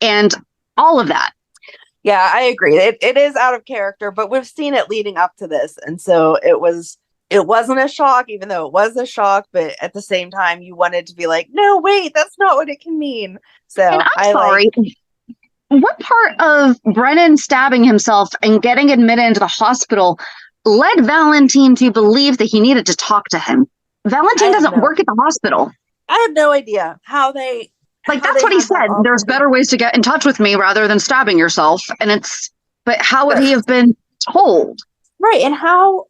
and all of that. Yeah, I agree. It is out of character, but we've seen it leading up to this. And so it wasn't a shock, even though it was a shock. But at the same time, you wanted to be like, no, wait, that's not what it can mean. So and I'm sorry. What part of Brennan stabbing himself and getting admitted into the hospital led Valentin to believe that he needed to talk to him? Valentin doesn't work at the hospital. I have no idea how they... Like, that's what he said. There's better ways to get in touch with me rather than stabbing yourself. But how would he have been told? Right. And how,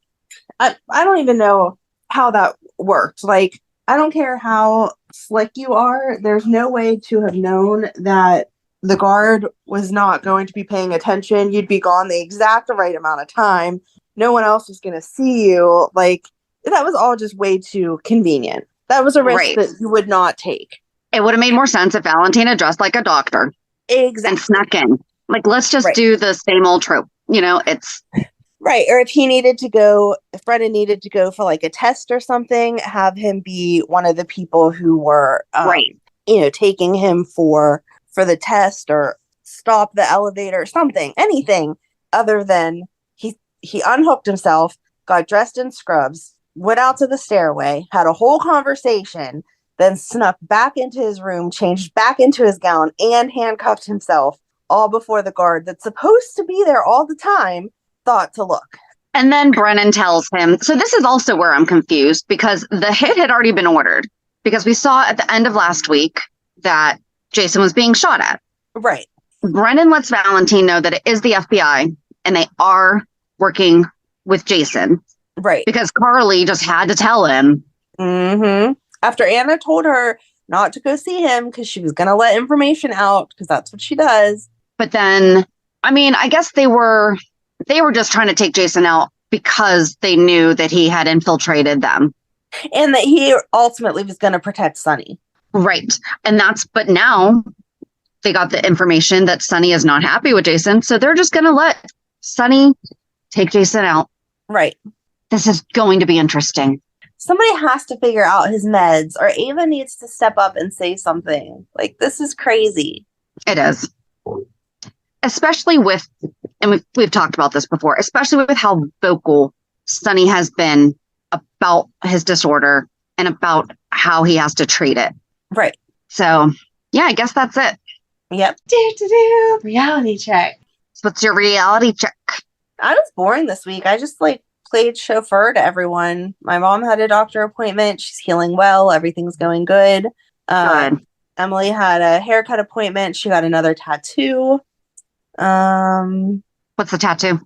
I don't even know how that worked. Like, I don't care how slick you are. There's no way to have known that the guard was not going to be paying attention. You'd be gone the exact right amount of time. No one else was going to see you. Like, that was all just way too convenient. That was a risk that you would not take. It would have made more sense if Valentin had dressed like a doctor. Exactly. And snuck in. Like, let's just do the same old trope. You know, it's... Right. Or if Brennan needed to go for like a test or something, have him be one of the people who were, taking him for the test or stop the elevator or something, anything other than he unhooked himself, got dressed in scrubs, went out to the stairway, had a whole conversation, then snuck back into his room, changed back into his gown, and handcuffed himself, all before the guard that's supposed to be there all the time thought to look. And then Brennan tells him, so this is also where I'm confused, because the hit had already been ordered, because we saw at the end of last week that Jason was being shot at. Right. Brennan lets Valentin know that it is the FBI, and they are working with Jason. Right. Because Carly just had to tell him. Mm-hmm. After Anna told her not to go see him because she was going to let information out because that's what she does. But then, I mean, I guess they were just trying to take Jason out because they knew that he had infiltrated them. And that he ultimately was going to protect Sonny. Right. But now they got the information that Sonny is not happy with Jason. So they're just going to let Sonny take Jason out. Right. This is going to be interesting. Somebody has to figure out his meds, or Ava needs to step up and say something. Like, this is crazy. It is. Especially with, and we've talked about this before, especially with how vocal Sonny has been about his disorder and about how he has to treat it. Right. So, yeah, I guess that's it. Yep. Reality check. So what's your reality check? I was boring this week. I just, played chauffeur to everyone. My mom had a doctor appointment. She's healing well. Everything's going good. Good. Emily had a haircut appointment. She got another tattoo. What's the tattoo?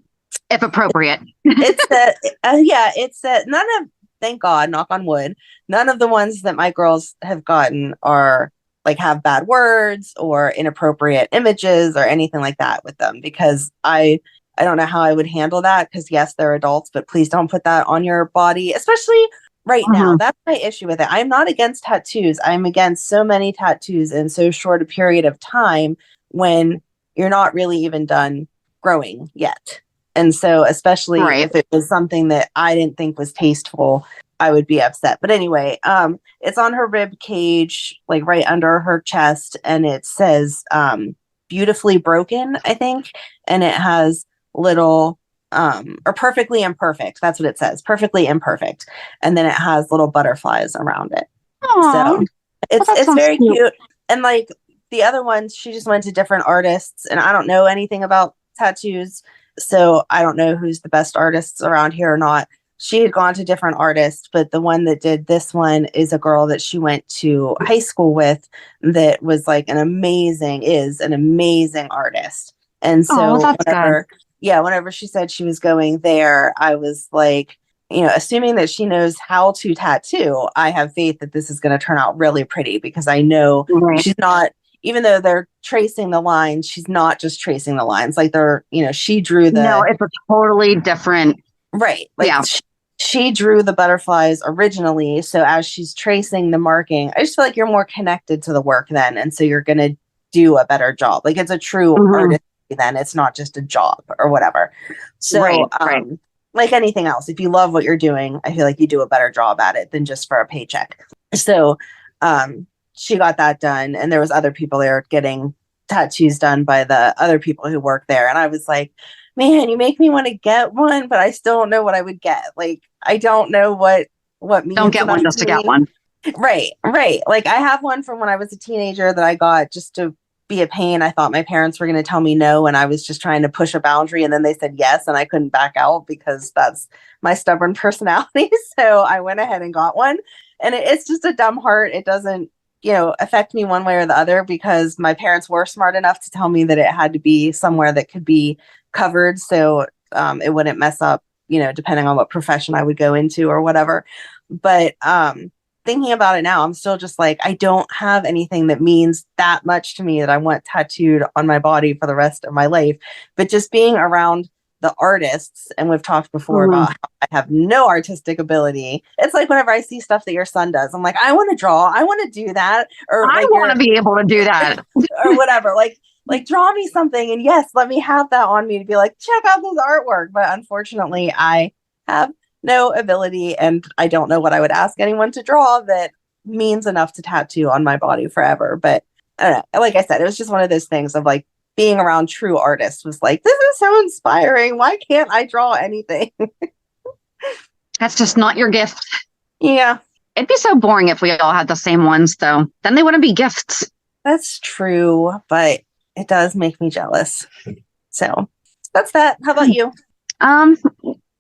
If appropriate. It's none of, thank God, knock on wood, none of the ones that my girls have gotten are have bad words or inappropriate images or anything like that with them, because I don't know how I would handle that, because yes, they're adults, but please don't put that on your body, especially right now. That's my issue with it. I'm not against tattoos. I'm against so many tattoos in so short a period of time when you're not really even done growing yet. And so especially if it was something that I didn't think was tasteful, I would be upset. But anyway, it's on her rib cage, right under her chest, and it says beautifully broken, I think, and it has little or perfectly imperfect. That's what it says. Perfectly imperfect. And then it has little butterflies around it. Aww. So it's very cute. And the other ones, she just went to different artists, and I don't know anything about tattoos, so I don't know who's the best artists around here or not. She had gone to different artists, but the one that did this one is a girl that she went to high school with that was an amazing artist. And so whenever she said she was going there, I was assuming that she knows how to tattoo, I have faith that this is going to turn out really pretty, because I know she's not even though they're tracing the lines, she's not just tracing the lines. Like they're, she drew the. No, it's a totally different. Right. Like yeah. She drew the butterflies originally. So as she's tracing the marking, I just feel like you're more connected to the work then. And so you're going to do a better job. Like it's a true artist then. It's not just a job or whatever. So right. Like anything else, if you love what you're doing, I feel like you do a better job at it than just for a paycheck. So she got that done. And there was other people there getting tattoos done by the other people who work there. And I was like, man, you make me want to get one, but I still don't know what I would get. Like, I don't know what means. Don't get one just to get one. Right. Like I have one from when I was a teenager that I got just to be a pain. I thought my parents were going to tell me no, and I was just trying to push a boundary, and then they said yes, and I couldn't back out because that's my stubborn personality. So I went ahead and got one, and it's just a dumb heart. It doesn't, affect me one way or the other because my parents were smart enough to tell me that it had to be somewhere that could be covered, so it wouldn't mess up, depending on what profession I would go into or whatever. But thinking about it now, I'm still just like, I don't have anything that means that much to me that I want tattooed on my body for the rest of my life. But just being around the artists, and we've talked before about how I have no artistic ability. It's like whenever I see stuff that your son does, I'm like, I want to draw, I want to do that, or I want to be able to do that, or whatever. Like draw me something, and yes, let me have that on me to be like, check out this artwork. But unfortunately, I have no ability, and I don't know what I would ask anyone to draw that means enough to tattoo on my body forever. But I don't know. Like I said, it was just one of those things of like being around true artists was like, this is so inspiring. Why can't I draw anything? That's just not your gift. Yeah. It'd be so boring if we all had the same ones, though. Then they wouldn't be gifts. That's true, but it does make me jealous. So that's that. How about you?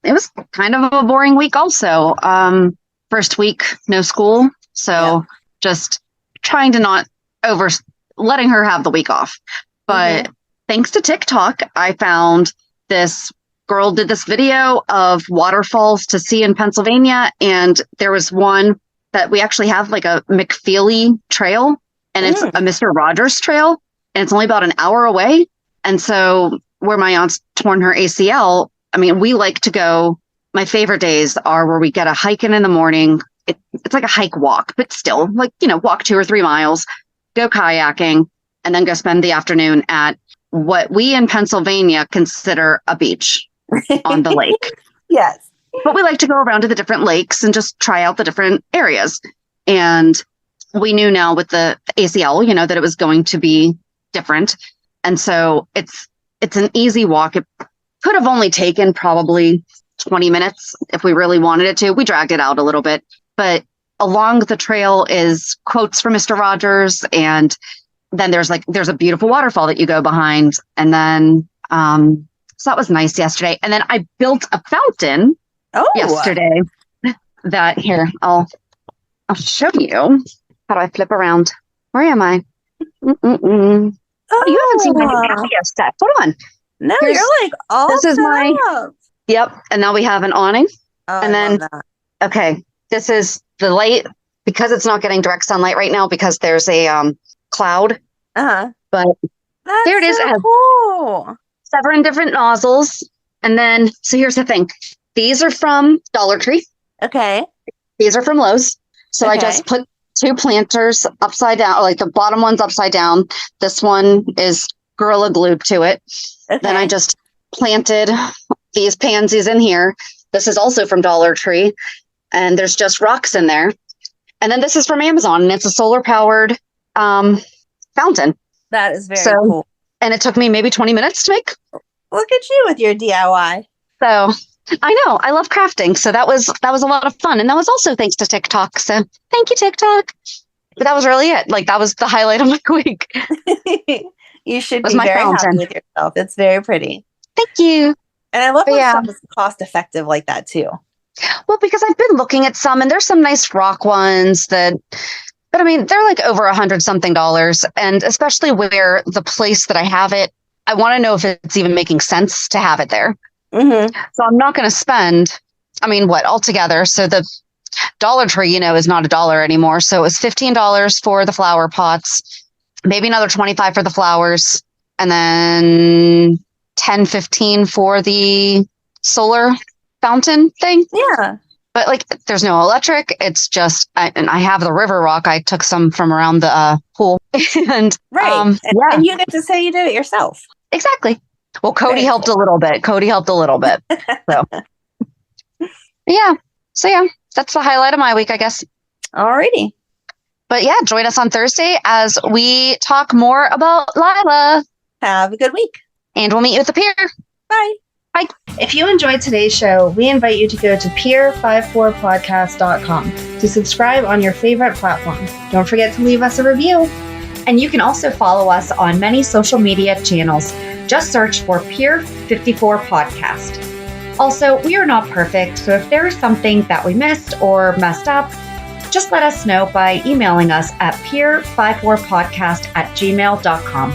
It was kind of a boring week also. First week, no school. So just trying to not letting her have the week off. But thanks to TikTok, I found this girl did this video of waterfalls to see in Pennsylvania. And there was one that we actually have like a McFeely trail, and it's a Mr. Rogers trail, and it's only about an hour away. And so where my aunt's torn her ACL, I mean, we like to go, my favorite days are where we get a hike in the morning. It's like a hike walk, but still like, walk 2 or 3 miles, go kayaking, and then go spend the afternoon at what we in Pennsylvania consider a beach on the lake. Yes. But we like to go around to the different lakes and just try out the different areas. And we knew now with the ACL, that it was going to be different. And so it's an easy walk. It could have only taken probably 20 minutes if we really wanted it to. We dragged it out a little bit, but along the trail is quotes from Mr. Rogers. And then there's a beautiful waterfall that you go behind. And then, so that was nice yesterday. And then I built a fountain yesterday that here, I'll show you. How do I flip around? Where am I? Oh, you haven't seen my Natalia set. Hold on. No, you're like all this is my up. Yep. And now we have an awning. Oh, and then okay, this is the light because it's not getting direct sunlight right now because there's a cloud. But that's there it is. So it has cool. 7 different nozzles. And then so here's the thing. These are from Dollar Tree. Okay. These are from Lowe's. So I just put 2 planters upside down, like the bottom one's upside down. This one is Gorilla glued to it. Okay. Then I just planted these pansies in here. This is also from Dollar Tree. And there's just rocks in there. And then this is from Amazon, and it's a solar powered fountain. That is very cool. And it took me maybe 20 minutes to make. Look at you with your DIY. So I know I love crafting. So that was a lot of fun. And that was also thanks to TikTok. So thank you, TikTok. But that was really it. Like that was the highlight of my week. You should be very happy with yourself. It's very pretty. Thank you. And I love when stuff is cost effective like that too. Well, because I've been looking at some, and there's some nice rock ones but I mean, they're like over $100-something. And especially where the place that I have it, I want to know if it's even making sense to have it there. Mm-hmm. So I'm not going to spend, I mean, what altogether? So the Dollar Tree, is not $1 anymore. So it was $15 for the flower pots. maybe another 25 for the flowers, and then 10, 15 for the solar fountain thing. Yeah. But like, there's no electric. It's just, and I have the river rock. I took some from around the pool. And Right. yeah, And you get to say you do it yourself. exactly. Well, Cody Very helped cool. a little bit. So yeah. So yeah, that's the highlight of my week, I guess. Alrighty. But yeah, join us on Thursday as we talk more about Lila. Have a good week. And we'll meet you at the pier. Bye. Bye. If you enjoyed today's show, we invite you to go to peer54podcast.com to subscribe on your favorite platform. Don't forget to leave us a review. And you can also follow us on many social media channels. Just search for Peer 54 Podcast. Also, we are not perfect, so if there is something that we missed or messed up, just let us know by emailing us at peer54podcast@gmail.com.